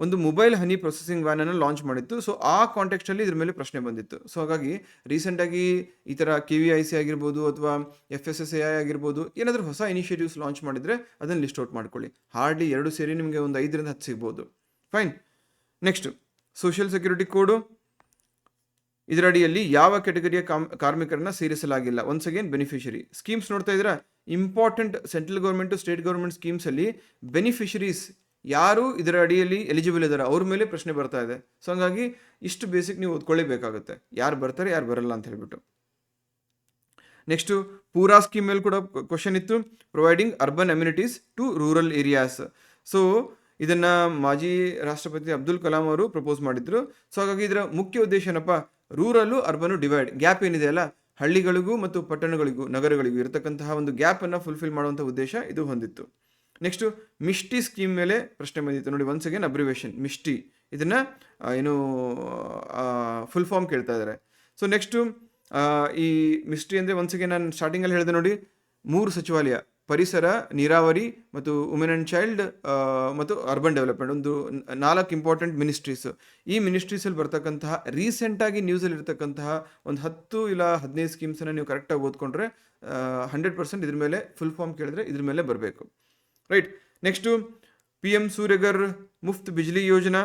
A: ಒಂದು ಮೊಬೈಲ್ ಹನಿ ಪ್ರೊಸೆಸಿಂಗ್ ವ್ಯಾನನ್ನು ಲಾಂಚ್ ಮಾಡಿತ್ತು. ಸೊ ಆ ಕಾಂಟೆಕ್ಸ್ಟಲ್ಲಿ ಇದ್ರ ಮೇಲೆ ಪ್ರಶ್ನೆ ಬಂದಿತ್ತು. ಸೊ ಹಾಗಾಗಿ ರೀಸೆಂಟಾಗಿ ಈ ಥರ KVIC ಆಗಿರ್ಬೋದು ಅಥವಾ FSSAI ಆಗಿರ್ಬೋದು ಏನಾದರೂ ಹೊಸ ಇನಿಷಿಯೇಟಿವ್ಸ್ ಲಾಂಚ್ ಮಾಡಿದರೆ ಅದನ್ನು ಲಿಸ್ಟ್ ಔಟ್ ಮಾಡ್ಕೊಳ್ಳಿ. ಹಾರ್ಡ್ಲಿ 2 ಸೇರಿ ನಿಮಗೆ ಒಂದು 5ರಿಂದ 10 ಸಿಗ್ಬೋದು. Fine. Next social security code, ಇದರ ಅಡಿಯಲ್ಲಿ ಯಾವ ಕೆಟಗರಿಯ ಕಾರ್ಮಿಕರನ್ನ ಸೇರಿಸಲಾಗಿಲ್ಲ. ಒನ್ಸ್ ಅಗೇನ್ ಬೆನಿಫಿಷರಿ ಸ್ಕೀಮ್ಸ್ ನೋಡ್ತಾ ಇದ್ದೀರಾ, important central government state government ಸ್ಕೀಮ್ಸಲ್ಲಿ ಬೆನಿಫಿಷರೀಸ್ ಯಾರು ಇದರ ಅಡಿಯಲ್ಲಿ ಎಲಿಜಿಬಲ್ ಇದ್ದಾರೆ ಅವ್ರ ಮೇಲೆ ಪ್ರಶ್ನೆ ಬರ್ತಾ ಇದೆ. ಸೊ ಹಂಗಾಗಿ ಇಷ್ಟು ಬೇಸಿಕ್ ನೀವು ಓದ್ಕೊಳ್ಳೇಬೇಕಾಗುತ್ತೆ, ಯಾರು ಬರ್ತಾರೆ ಯಾರು ಬರಲ್ಲ ಅಂತ ಹೇಳ್ಬಿಟ್ಟು. ನೆಕ್ಸ್ಟು ಪೂರಾ ಸ್ಕೀಮ್ ಮೇಲೆ ಕೂಡ ಕ್ವಶನ್ ಇತ್ತು, providing urban amenities to rural areas. So ಇದನ್ನು ಮಾಜಿ ರಾಷ್ಟ್ರಪತಿ ಅಬ್ದುಲ್ ಕಲಾಂ ಅವರು ಪ್ರಪೋಸ್ ಮಾಡಿದ್ರು. ಸೊ ಹಾಗಾಗಿ ಇದರ ಮುಖ್ಯ ಉದ್ದೇಶ ಏನಪ್ಪ, ರೂರಲ್ಲು ಅರ್ಬನು ಡಿವೈಡ್ ಗ್ಯಾಪ್ ಏನಿದೆ ಅಲ್ಲ, ಹಳ್ಳಿಗಳಿಗೂ ಮತ್ತು ಪಟ್ಟಣಗಳಿಗೂ ನಗರಗಳಿಗೂ ಇರತಕ್ಕಂತಹ ಒಂದು ಗ್ಯಾಪನ್ನು ಫುಲ್ಫಿಲ್ ಮಾಡುವಂಥ ಉದ್ದೇಶ ಇದು ಹೊಂದಿತ್ತು. ನೆಕ್ಸ್ಟು ಮಿಷ್ಟಿ ಸ್ಕೀಮ್ ಮೇಲೆ ಪ್ರಶ್ನೆ ಬಂದಿತ್ತು ನೋಡಿ. ಒನ್ಸ್ ಅಗೇನ್ ಅಬ್ರಿವೇಷನ್ ಮಿಷ್ಟಿ, ಇದನ್ನು ಏನು ಫುಲ್ ಫಾರ್ಮ್ ಕೇಳ್ತಾ ಇದ್ದಾರೆ. ಸೊ ನೆಕ್ಸ್ಟು ಈ ಮಿಷ್ಟಿ ಅಂದರೆ ಒನ್ಸ್ ಅಗೇನ್ ನಾನು ಸ್ಟಾರ್ಟಿಂಗಲ್ಲಿ ಹೇಳಿದೆ ನೋಡಿ, 3 ಸಚಿವಾಲಯ, ಪರಿಸರ, ನೀರಾವರಿ ಮತ್ತು ವುಮೆನ್ ಆ್ಯಂಡ್ ಚೈಲ್ಡ್ ಮತ್ತು ಅರ್ಬನ್ ಡೆವಲಪ್ಮೆಂಟ್, ಒಂದು 4 ಇಂಪಾರ್ಟೆಂಟ್ ಮಿನಿಸ್ಟ್ರೀಸು. ಈ ಮಿನಿಸ್ಟ್ರೀಸಲ್ಲಿ ಬರ್ತಕ್ಕಂತಹ ರೀಸೆಂಟಾಗಿ ನ್ಯೂಸಲ್ಲಿ ಇರ್ತಕ್ಕಂತಹ ಒಂದು 10 ಇಲ್ಲ 15 ಸ್ಕೀಮ್ಸನ್ನು ನೀವು ಕರೆಕ್ಟಾಗಿ ಓದ್ಕೊಂಡ್ರೆ 100% ಇದ್ರ ಮೇಲೆ ಫುಲ್ ಫಾರ್ಮ್ ಕೇಳಿದ್ರೆ ಇದ್ರ ಮೇಲೆ ಬರಬೇಕು. Right. Next PM Surya Ghar ಮುಫ್ತ್ Bijli ಯೋಜನಾ,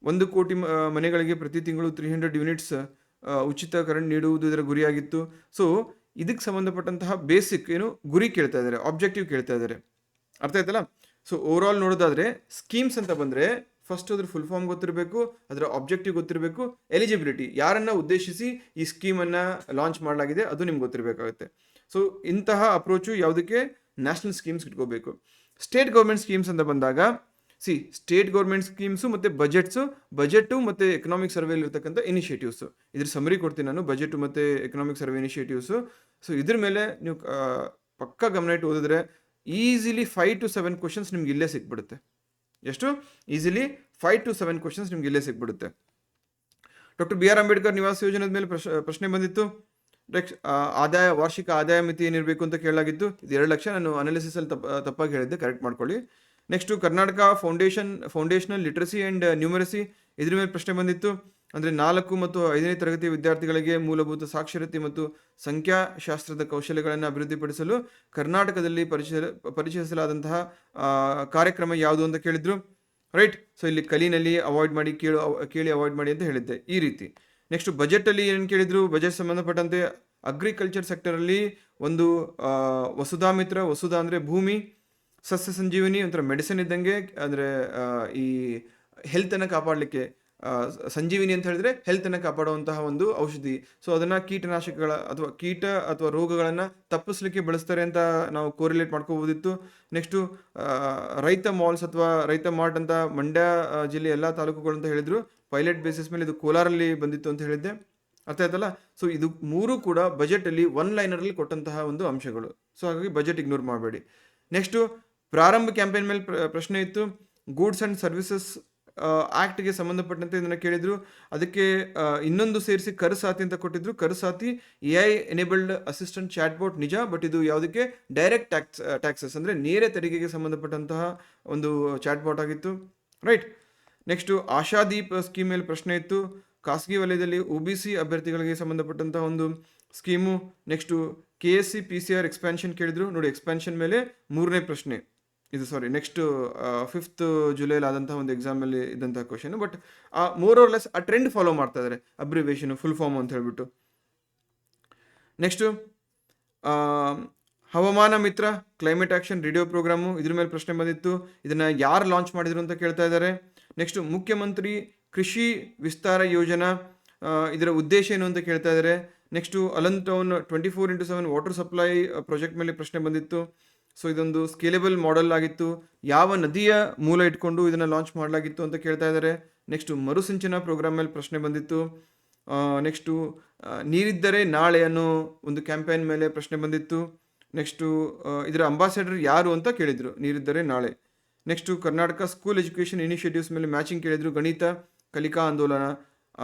A: 1 ಕೋಟಿ ಮನೆಗಳಿಗೆ ಪ್ರತಿ ತಿಂಗಳು 300 ಯೂನಿಟ್ಸ್ ಉಚಿತ ಕರೆಂಟ್ ನೀಡುವುದು ಇದರ ಗುರಿಯಾಗಿತ್ತು. ಸೊ ಇದಕ್ಕೆ ಸಂಬಂಧಪಟ್ಟಂತಹ ಬೇಸಿಕ್ ಏನು ಗುರಿ ಕೇಳ್ತಾ ಇದ್ದಾರೆ, ಆಬ್ಜೆಕ್ಟಿವ್ ಕೇಳ್ತಾ ಇದ್ದಾರೆ. ಅರ್ಥ ಆಯ್ತಲ್ಲ? ಸೊ ಓವರಾಲ್ ನೋಡೋದಾದರೆ ಸ್ಕೀಮ್ಸ್ ಅಂತ ಬಂದರೆ ಫಸ್ಟ್ ಅದ್ರ ಫುಲ್ ಫಾರ್ಮ್ ಗೊತ್ತಿರಬೇಕು, ಅದರ ಆಬ್ಜೆಕ್ಟಿವ್ ಗೊತ್ತಿರಬೇಕು, ಎಲಿಜಿಬಿಲಿಟಿ ಯಾರನ್ನು ಉದ್ದೇಶಿಸಿ ಈ ಸ್ಕೀಮನ್ನು ಲಾಂಚ್ ಮಾಡಲಾಗಿದೆ ಅದು ನಿಮ್ಗೆ ಗೊತ್ತಿರಬೇಕಾಗುತ್ತೆ. ಸೊ ಇಂತಹ ಅಪ್ರೋಚು ಯಾವುದಕ್ಕೆ, ನ್ಯಾಷನಲ್ ಸ್ಕೀಮ್ಸ್ ಇಟ್ಕೋಬೇಕು. ಸ್ಟೇಟ್ ಗೌರ್ಮೆಂಟ್ ಸ್ಕೀಮ್ಸ್ ಅಂತ ಬಂದಾಗ ಸ್ಟೇಟ್ ಗೌರ್ಮೆಂಟ್ ಸ್ಕೀಮ್ಸು ಮತ್ತು ಬಜೆಟು ಮತ್ತು ಎಕನಾಮಿಕ್ ಸರ್ವೆಯಲ್ಲಿ ಇರ್ತಕ್ಕಂಥ ಇನಿಷಿಯೇಟಿವ್ಸು. ಇದ್ರ ಸಮರಿ ಕೊಡ್ತೀನಿ ನಾನು, ಬಜೆಟು ಮತ್ತು ಎಕನಾಮಿಕ್ ಸರ್ವೆ ಇನಿಷಿಯೇಟಿವ್ಸು. ಸೊ ಇದ್ರ ಮೇಲೆ ನೀವು ಪಕ್ಕ ಗಮನ ಇಟ್ಟು ಓದಿದ್ರೆ ಈಸಿಲಿ 5 to 7 ಕ್ವಶನ್ಸ್ ನಿಮ್ಗೆ ಇಲ್ಲೇ ಸಿಕ್ಬಿಡುತ್ತೆ. ಎಷ್ಟು ಈಸಿಲಿ 5 to 7 ಕ್ವಶನ್ಸ್ ನಿಮ್ಗೆ ಇಲ್ಲೇ ಸಿಕ್ಬಿಡುತ್ತೆ. ಡಾಕ್ಟರ್ BR ಅಂಬೇಡ್ಕರ್ ನಿವಾಸ ಯೋಜನೆದ ಮೇಲೆ ಪ್ರಶ್ನೆ ಬಂದಿತ್ತು. ವಾರ್ಷಿಕ ಆದಾಯ ಮಿತಿ ಏನಿರಬೇಕು ಅಂತ ಕೇಳಲಾಗಿತ್ತು. ಇದು 2 ಲಕ್ಷ. ನಾನು ಅನಾಲಿಸಿಸಲ್ಲಿ ತಪ್ಪಾಗಿ ಹೇಳಿದ್ದೆ, ಕರೆಕ್ಟ್ ಮಾಡ್ಕೊಳ್ಳಿ. Next Karnataka foundational literacy and numeracy, ಇದ್ರ ಮೇಲೆ ಪ್ರಶ್ನೆ ಬಂದಿತ್ತು. ಅಂದರೆ 4 ಮತ್ತು 5ನೇ ತರಗತಿ ವಿದ್ಯಾರ್ಥಿಗಳಿಗೆ ಮೂಲಭೂತ ಸಾಕ್ಷರತೆ ಮತ್ತು ಸಂಖ್ಯಾಶಾಸ್ತ್ರದ ಕೌಶಲ್ಯಗಳನ್ನು ಅಭಿವೃದ್ಧಿಪಡಿಸಲು ಕರ್ನಾಟಕದಲ್ಲಿ ಪರಿಚಯಿಸಲಾದಂತಹ ಕಾರ್ಯಕ್ರಮ ಯಾವುದು ಅಂತ ಕೇಳಿದ್ರು. ರೈಟ್. ಸೊ ಇಲ್ಲಿ ಕಲಿನಲ್ಲಿ ಅವಾಯ್ಡ್ ಮಾಡಿ, ಕೇಳಿ ಅವಾಯ್ಡ್ ಮಾಡಿ ಅಂತ ಹೇಳಿದ್ದೆ ಈ ರೀತಿ. ನೆಕ್ಸ್ಟ್ ಬಜೆಟಲ್ಲಿ ಏನು ಕೇಳಿದ್ರು, ಬಜೆಟ್ ಸಂಬಂಧಪಟ್ಟಂತೆ ಅಗ್ರಿಕಲ್ಚರ್ ಸೆಕ್ಟರಲ್ಲಿ ಒಂದು ವಸುಧಾ ಮಿತ್ರ, ವಸುಧಾ ಅಂದರೆ ಭೂಮಿ, ಸಸ್ಯ ಸಂಜೀವಿನಿ ಒಂಥರ ಮೆಡಿಸಿನ್ ಇದ್ದಂಗೆ, ಅಂದರೆ ಈ ಹೆಲ್ತನ್ನು ಕಾಪಾಡಲಿಕ್ಕೆ, ಸಂಜೀವಿನಿ ಅಂತ ಹೇಳಿದ್ರೆ ಹೆಲ್ತನ್ನು ಕಾಪಾಡುವಂತಹ ಒಂದು ಔಷಧಿ. ಸೊ ಅದನ್ನು ಕೀಟನಾಶಕಗಳ ಅಥವಾ ರೋಗಗಳನ್ನು ತಪ್ಪಿಸ್ಲಿಕ್ಕೆ ಬಳಸ್ತಾರೆ ಅಂತ ನಾವು ಕೋರಿಲೇಟ್ ಮಾಡ್ಕೋಬೋದಿತ್ತು. ನೆಕ್ಸ್ಟು ರೈತ ಮಾಲ್ಸ್ ಅಥವಾ ರೈತ ಮಾರ್ಟ್ ಅಂತ ಮಂಡ್ಯ ಜಿಲ್ಲೆ ಎಲ್ಲ ತಾಲೂಕುಗಳು ಅಂತ ಹೇಳಿದ್ರು. ಪೈಲಟ್ ಬೇಸಿಸ್ ಮೇಲೆ ಇದು ಕೋಲಾರಲ್ಲಿ ಬಂದಿತ್ತು ಅಂತ ಹೇಳಿದ್ದೆ. ಅರ್ಥ ಆಯ್ತಲ್ಲ? ಸೊ ಇದು 3 ಕೂಡ ಬಜೆಟಲ್ಲಿ 1 ಲೈನರಲ್ಲಿ ಕೊಟ್ಟಂತಹ ಒಂದು ಅಂಶಗಳು. ಸೊ ಹಾಗಾಗಿ ಬಜೆಟ್ ಇಗ್ನೋರ್ ಮಾಡಬೇಡಿ. ನೆಕ್ಸ್ಟು ಪ್ರಾರಂಭ ಕ್ಯಾಂಪೇನ್ ಮೇಲೆ ಪ್ರಶ್ನೆ ಇತ್ತು. ಗೂಡ್ಸ್ ಆ್ಯಂಡ್ ಸರ್ವಿಸಸ್ ಆ್ಯಕ್ಟ್ಗೆ ಸಂಬಂಧಪಟ್ಟಂತೆ ಇದನ್ನು ಕೇಳಿದರು. ಅದಕ್ಕೆ ಇನ್ನೊಂದು ಸೇರಿಸಿ ಕರ್ಸಾತಿ ಅಂತ ಕೊಟ್ಟಿದ್ರು. ಕರ್ಸಾತಿ AI ಎನೇಬಲ್ಡ್ ಅಸಿಸ್ಟೆಂಟ್ ಚಾಟ್ಬೋಟ್ ನಿಜ, ಬಟ್ ಇದು ಯಾವುದಕ್ಕೆ, ಡೈರೆಕ್ಟ್ ಟ್ಯಾಕ್ಸಸ್ ಅಂದರೆ ನೇರ ತೆರಿಗೆಗೆ ಸಂಬಂಧಪಟ್ಟಂತಹ ಒಂದು ಚಾಟ್ಬೋಟ್ ಆಗಿತ್ತು. ರೈಟ್. ನೆಕ್ಸ್ಟು ಆಶಾದೀಪ್ ಸ್ಕೀಮ್ ಮೇಲೆ ಪ್ರಶ್ನೆ ಇತ್ತು. ಖಾಸಗಿ ವಲಯದಲ್ಲಿ OBC ಅಭ್ಯರ್ಥಿಗಳಿಗೆ ಸಂಬಂಧಪಟ್ಟಂತಹ ಒಂದು scheme. Next KSC PCR expansion ಕೇಳಿದ್ರು ನೋಡಿ. ಎಕ್ಸ್ಪ್ಯಾನ್ಷನ್ ಮೇಲೆ 3ನೇ ಪ್ರಶ್ನೆ ಇದು, ನೆಕ್ಸ್ಟ್ 5th ಜುಲೈಲಿ ಆದಂತಹ ಒಂದು ಎಕ್ಸಾಮಲ್ಲಿ ಇದ್ದಂತಹ question. But more or less ಆ ಟ್ರೆಂಡ್ ಫಾಲೋ ಮಾಡ್ತಾ ಇದ್ದಾರೆ, ಅಬ್ರಿವೇಷನ್ ಫುಲ್ ಫಾರ್ಮ್ ಅಂತ ಹೇಳ್ಬಿಟ್ಟು. ನೆಕ್ಸ್ಟು ಹವಾಮಾನ ಮಿತ್ರ ಕ್ಲೈಮೇಟ್ ಆಕ್ಷನ್ ರೇಡಿಯೋ ಪ್ರೋಗ್ರಾಮು, ಇದ್ರ ಮೇಲೆ ಪ್ರಶ್ನೆ ಬಂದಿತ್ತು. ಇದನ್ನು ಯಾರು ಲಾಂಚ್ ಮಾಡಿದ್ರು ಅಂತ ಕೇಳ್ತಾ ಇದ್ದಾರೆ. ನೆಕ್ಸ್ಟು ಮುಖ್ಯಮಂತ್ರಿ ಕೃಷಿ ವಿಸ್ತಾರ ಯೋಜನಾ, ಇದರ ಉದ್ದೇಶ ಏನು ಅಂತ ಕೇಳ್ತಾ ಇದ್ದಾರೆ. Next Alan town 24x7 water supply project ಮೇಲೆ ಪ್ರಶ್ನೆ ಬಂದಿತ್ತು. ಸೊ ಇದೊಂದು ಸ್ಕೇಲೆಬಲ್ ಮಾಡೆಲ್ ಆಗಿತ್ತು. ಯಾವ ನದಿಯ ಮೂಲ ಇಟ್ಕೊಂಡು ಇದನ್ನು ಲಾಂಚ್ ಮಾಡಲಾಗಿತ್ತು ಅಂತ ಕೇಳ್ತಾ ಇದ್ದಾರೆ. ನೆಕ್ಸ್ಟು ಮರುಸಿಂಚನ ಪ್ರೋಗ್ರಾಮ್ ಮೇಲೆ ಪ್ರಶ್ನೆ ಬಂದಿತ್ತು. ನೆಕ್ಸ್ಟು ನೀರಿದ್ದರೆ ನಾಳೆ ಅನ್ನೋ ಒಂದು ಕ್ಯಾಂಪೇನ್ ಮೇಲೆ ಪ್ರಶ್ನೆ ಬಂದಿತ್ತು. ನೆಕ್ಸ್ಟು ಇದರ ಅಂಬಾಸಡರ್ ಯಾರು ಅಂತ ಕೇಳಿದರು, ನೀರಿದ್ದರೆ ನಾಳೆ. Next Karnataka school education initiatives ಮೇಲೆ ಮ್ಯಾಚಿಂಗ್ ಕೇಳಿದರು. ಗಣಿತ ಕಲಿಕಾ ಆಂದೋಲನ,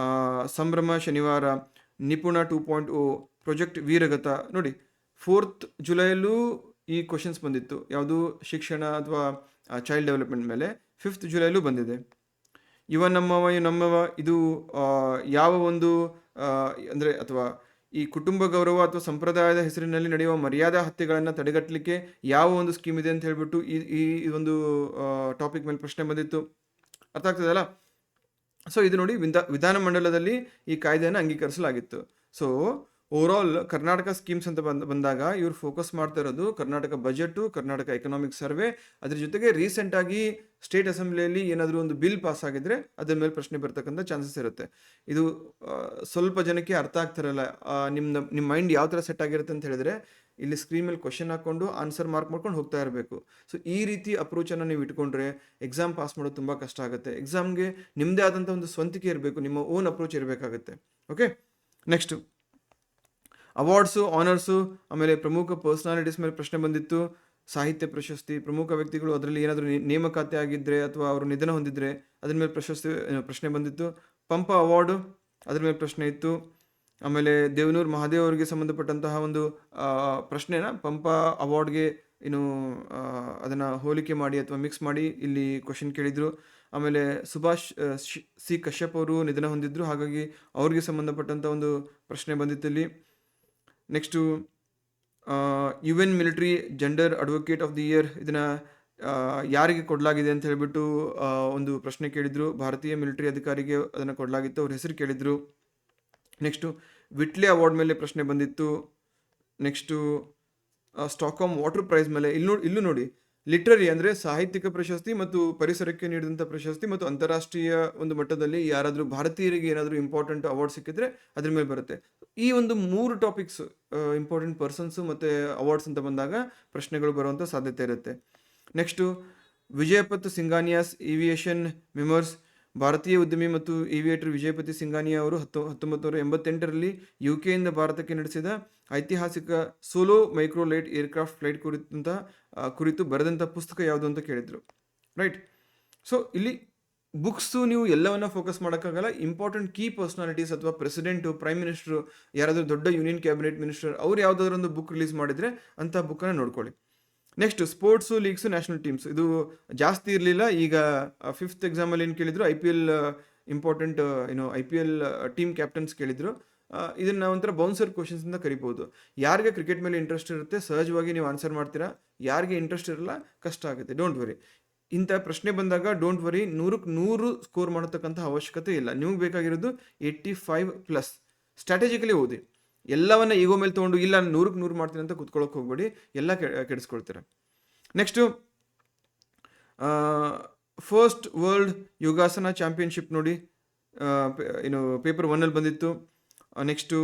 A: ಸಂಭ್ರಮ ಶನಿವಾರ, ನಿಪುಣ 2.0, ಪ್ರಾಜೆಕ್ಟ್ ವೀರಗತ. ನೋಡಿ 4th ಜುಲೈಯಲ್ಲೂ ಈ ಕ್ವಶನ್ಸ್ ಬಂದಿತ್ತು. ಯಾವುದು, ಶಿಕ್ಷಣ ಅಥವಾ ಚೈಲ್ಡ್ ಡೆವಲಪ್ಮೆಂಟ್ ಮೇಲೆ. 5th ಜುಲೈಲೂ ಬಂದಿದೆ. ಇವ ನಮ್ಮವ ಇವ ನಮ್ಮವ ಇದು ಯಾವ ಒಂದು ಅಂದರೆ ಅಥವಾ ಈ ಕುಟುಂಬ ಗೌರವ ಅಥವಾ ಸಂಪ್ರದಾಯದ ಹೆಸರಿನಲ್ಲಿ ನಡೆಯುವ ಮರ್ಯಾದಾ ಹತ್ಯೆಗಳನ್ನು ತಡೆಗಟ್ಟಲಿಕ್ಕೆ ಯಾವ ಒಂದು ಸ್ಕೀಮ್ ಇದೆ ಅಂತ ಹೇಳ್ಬಿಟ್ಟು ಈ ಒಂದು ಟಾಪಿಕ್ ಮೇಲೆ ಪ್ರಶ್ನೆ ಬಂದಿತ್ತು. ಅರ್ಥ ಆಗ್ತದಲ್ಲ? ಸೊ ಇದು ನೋಡಿ ವಿಧಾನಮಂಡಲದಲ್ಲಿ ಈ ಕಾಯ್ದೆಯನ್ನು ಅಂಗೀಕರಿಸಲಾಗಿತ್ತು. ಸೊ ಓವರಾಲ್ ಕರ್ನಾಟಕ ಸ್ಕೀಮ್ಸ್ ಅಂತ ಬಂದಾಗ ಇವ್ರು ಫೋಕಸ್ ಮಾಡ್ತಾ ಇರೋದು Karnataka budget, Karnataka economic survey, ಅದ್ರ ಜೊತೆಗೆ ರೀಸೆಂಟಾಗಿ ಸ್ಟೇಟ್ ಅಸೆಂಬ್ಲಿಯಲ್ಲಿ ಏನಾದರೂ ಒಂದು ಬಿಲ್ ಪಾಸ್ ಆಗಿದ್ರೆ ಅದ್ರ ಮೇಲೆ ಪ್ರಶ್ನೆ ಬರ್ತಕ್ಕಂಥ ಚಾನ್ಸಸ್ ಇರುತ್ತೆ. ಇದು ಸ್ವಲ್ಪ ಜನಕ್ಕೆ ಅರ್ಥ ಆಗ್ತಿರಲ್ಲ. ನಿಮ್ಮ ಮೈಂಡ್ ಯಾವ ಥರ ಸೆಟ್ ಆಗಿರುತ್ತೆ ಅಂತ ಹೇಳಿದ್ರೆ, ಇಲ್ಲಿ ಸ್ಕ್ರೀನ್ ಮೇಲೆ ಕ್ವಶನ್ ಹಾಕ್ಕೊಂಡು ಆನ್ಸರ್ ಮಾರ್ಕ್ ಮಾಡ್ಕೊಂಡು ಹೋಗ್ತಾ ಇರಬೇಕು. ಸೊ ಈ ರೀತಿ ಅಪ್ರೋಚನ್ನು ನೀವು ಇಟ್ಕೊಂಡ್ರೆ ಎಕ್ಸಾಮ್ ಪಾಸ್ ಮಾಡೋದು ತುಂಬ ಕಷ್ಟ ಆಗುತ್ತೆ. ಎಕ್ಸಾಮ್ಗೆ ನಿಮ್ಮದೇ ಆದಂಥ ಒಂದು ಸ್ವಂತಿಕೆ ಇರಬೇಕು, ನಿಮ್ಮ ಓನ್ ಅಪ್ರೋಚ್ ಇರಬೇಕಾಗುತ್ತೆ. ಓಕೆ, ನೆಕ್ಸ್ಟು ಅವಾರ್ಡ್ಸು, ಆನರ್ಸು, ಆಮೇಲೆ ಪ್ರಮುಖ ಪರ್ಸ್ನಾಲಿಟೀಸ್ ಮೇಲೆ ಪ್ರಶ್ನೆ ಬಂದಿತ್ತು. ಸಾಹಿತ್ಯ ಪ್ರಶಸ್ತಿ, ಪ್ರಮುಖ ವ್ಯಕ್ತಿಗಳು ಅದರಲ್ಲಿ ಏನಾದರೂ ನೇಮಕಾತಿ ಆಗಿದ್ದರೆ ಅಥವಾ ಅವರು ನಿಧನ ಹೊಂದಿದ್ರೆ ಅದ್ರ ಮೇಲೆ ಪ್ರಶ್ನೆ ಬಂದಿತ್ತು. ಪಂಪ ಅವಾರ್ಡು ಅದ್ರ ಮೇಲೆ ಪ್ರಶ್ನೆ ಇತ್ತು. ಆಮೇಲೆ ದೇವನೂರು ಮಹಾದೇವ್ ಅವರಿಗೆ ಸಂಬಂಧಪಟ್ಟಂತಹ ಒಂದು ಪ್ರಶ್ನೆನ ಪಂಪ ಅವಾರ್ಡ್ಗೆ ಅದನ್ನು ಹೋಲಿಕೆ ಮಾಡಿ ಅಥವಾ ಮಿಕ್ಸ್ ಮಾಡಿ ಇಲ್ಲಿ ಕ್ವಶನ್ ಕೇಳಿದರು. ಆಮೇಲೆ ಸುಭಾಷ್ ಸಿ ಕಶ್ಯಪ್ ಅವರು ನಿಧನ ಹೊಂದಿದ್ರು, ಹಾಗಾಗಿ ಅವ್ರಿಗೆ ಸಂಬಂಧಪಟ್ಟಂಥ ಒಂದು ಪ್ರಶ್ನೆ ಬಂದಿತ್ತು ಇಲ್ಲಿ. Next UN military gender advocate of the year ಇದನ್ನು ಯಾರಿಗೆ ಕೊಡಲಾಗಿದೆ ಅಂತ ಹೇಳಿಬಿಟ್ಟು ಒಂದು ಪ್ರಶ್ನೆ ಕೇಳಿದರು. ಭಾರತೀಯ ಮಿಲಿಟರಿ ಅಧಿಕಾರಿಗೆ ಅದನ್ನು ಕೊಡಲಾಗಿತ್ತು, ಅವ್ರ ಹೆಸರು ಕೇಳಿದರು. ನೆಕ್ಸ್ಟು ವಿಟ್ಲೆ ಅವಾರ್ಡ್ ಮೇಲೆ ಪ್ರಶ್ನೆ ಬಂದಿತ್ತು. ನೆಕ್ಸ್ಟು ಸ್ಟಾಕ್ಹೋಮ್ ವಾಟರ್ ಪ್ರೈಸ್ ಮೇಲೆ ಇಲ್ಲೂ ನೋಡಿ ಲಿಟ್ರರಿ ಅಂದರೆ ಸಾಹಿತ್ಯಿಕ ಪ್ರಶಸ್ತಿ ಮತ್ತು ಪರಿಸರಕ್ಕೆ ನೀಡಿದಂಥ ಪ್ರಶಸ್ತಿ ಮತ್ತು ಅಂತಾರಾಷ್ಟ್ರೀಯ ಒಂದು ಮಟ್ಟದಲ್ಲಿ ಯಾರಾದರೂ ಭಾರತೀಯರಿಗೆ ಏನಾದರೂ ಇಂಪಾರ್ಟೆಂಟ್ ಅವಾರ್ಡ್ ಸಿಕ್ಕಿದ್ರೆ ಅದ್ರ ಮೇಲೆ ಬರುತ್ತೆ. ಈ ಒಂದು 3 ಟಾಪಿಕ್ಸ್ ಇಂಪಾರ್ಟೆಂಟ್ ಪರ್ಸನ್ಸು ಮತ್ತು ಅವಾರ್ಡ್ಸ್ ಅಂತ ಬಂದಾಗ ಪ್ರಶ್ನೆಗಳು ಬರುವಂಥ ಸಾಧ್ಯತೆ ಇರುತ್ತೆ. ನೆಕ್ಸ್ಟು ವಿಜಯಪತ್ ಸಿಂಘಾನಿಯಾಸ್ ಏವಿಯೇಷನ್ ಮೆಮರ್ಸ್, ಭಾರತೀಯ ಉದ್ಯಮಿ ಮತ್ತು ಏವಿಯೇಟರ್ ವಿಜಯಪತಿ ಸಿಂಘಾನಿಯಾ ಅವರು 1988ರಲ್ಲಿ UK ಭಾರತಕ್ಕೆ ನಡೆಸಿದ ಐತಿಹಾಸಿಕ ಸೋಲೋ ಮೈಕ್ರೋಲೈಟ್ ಏರ್ಕ್ರಾಫ್ಟ್ ಫ್ಲೈಟ್ ಕುರಿತು ಬರೆದಂಥ ಪುಸ್ತಕ ಯಾವುದು ಅಂತ ಕೇಳಿದರು. ರೈಟ್. ಸೊ ಇಲ್ಲಿ ಬುಕ್ಸು ನೀವು ಎಲ್ಲವನ್ನ ಫೋಕಸ್ ಮಾಡೋಕ್ಕಾಗಲ್ಲ. ಇಂಪಾರ್ಟೆಂಟ್ ಕೀ ಪರ್ಸ್ನಾಲಿಟೀಸ್ ಅಥವಾ ಪ್ರೆಸಿಡೆಂಟು, ಪ್ರೈಮ್ ಮಿನಿಸ್ಟ್ರು, ಯಾರಾದರೂ ದೊಡ್ಡ ಯೂನಿಯನ್ ಕ್ಯಾಬಿನೆಟ್ ಮಿನಿಸ್ಟರ್ ಅವ್ರು ಯಾವುದಾದ್ರೂ ಒಂದು ಬುಕ್ ರಿಲೀಸ್ ಮಾಡಿದರೆ ಅಂಥ ಬುಕ್ಕನ್ನು ನೋಡ್ಕೊಳ್ಳಿ. ನೆಕ್ಸ್ಟ್ ಸ್ಪೋರ್ಟ್ಸು, ಲೀಗ್ಸು, ನ್ಯಾಷನಲ್ ಟೀಮ್ಸ್ ಇದು ಜಾಸ್ತಿ ಇರಲಿಲ್ಲ. ಈಗ 5th ಎಕ್ಸಾಮಲ್ಲಿ ಏನು ಕೇಳಿದ್ರು, IPL important IPL team captains ಕೇಳಿದರು. ಇದನ್ನು ಒಂಥರ ಬೌನ್ಸರ್ ಕ್ವಶನ್ಸ್ ಅಂತ ಕರಿಬೋದು. ಯಾರಿಗೆ ಕ್ರಿಕೆಟ್ ಮೇಲೆ ಇಂಟ್ರೆಸ್ಟ್ ಇರುತ್ತೆ ಸಹಜವಾಗಿ ನೀವು ಆನ್ಸರ್ ಮಾಡ್ತೀರಾ, ಯಾರಿಗೆ ಇಂಟ್ರೆಸ್ಟ್ ಇರಲ್ಲ ಕಷ್ಟ ಆಗುತ್ತೆ. ಡೋಂಟ್ ವರಿ, ಇಂಥ ಪ್ರಶ್ನೆ ಬಂದಾಗ ಡೋಂಟ್ ವರಿ, 100ಕ್ಕೆ 100 ಸ್ಕೋರ್ ಮಾಡತಕ್ಕಂಥ ಅವಶ್ಯಕತೆ ಇಲ್ಲ. ನಿಮಗೆ ಬೇಕಾಗಿರೋದು 85+. ಸ್ಟ್ರಾಟಜಿಕಲಿ ಓದಿ, ಎಲ್ಲವನ್ನ ಈಗೋ ಮೇಲೆ ತೊಗೊಂಡು ಇಲ್ಲ 100ಕ್ಕೆ 100 ಮಾಡ್ತೀನಿ ಅಂತ ಕೂತ್ಕೊಳ್ಳೋಕೆ ಹೋಗ್ಬೇಡಿ, ಎಲ್ಲ ಕೆಡಿಸ್ಕೊಳ್ತೀರ. ನೆಕ್ಸ್ಟು ಫಸ್ಟ್ ವರ್ಲ್ಡ್ ಯೋಗಾಸನ ಚಾಂಪಿಯನ್ಶಿಪ್ ನೋಡಿ, ಪೇಪರ್ 1ಅಲ್ಲಿ ಬಂದಿತ್ತು. ನೆಕ್ಸ್ಟು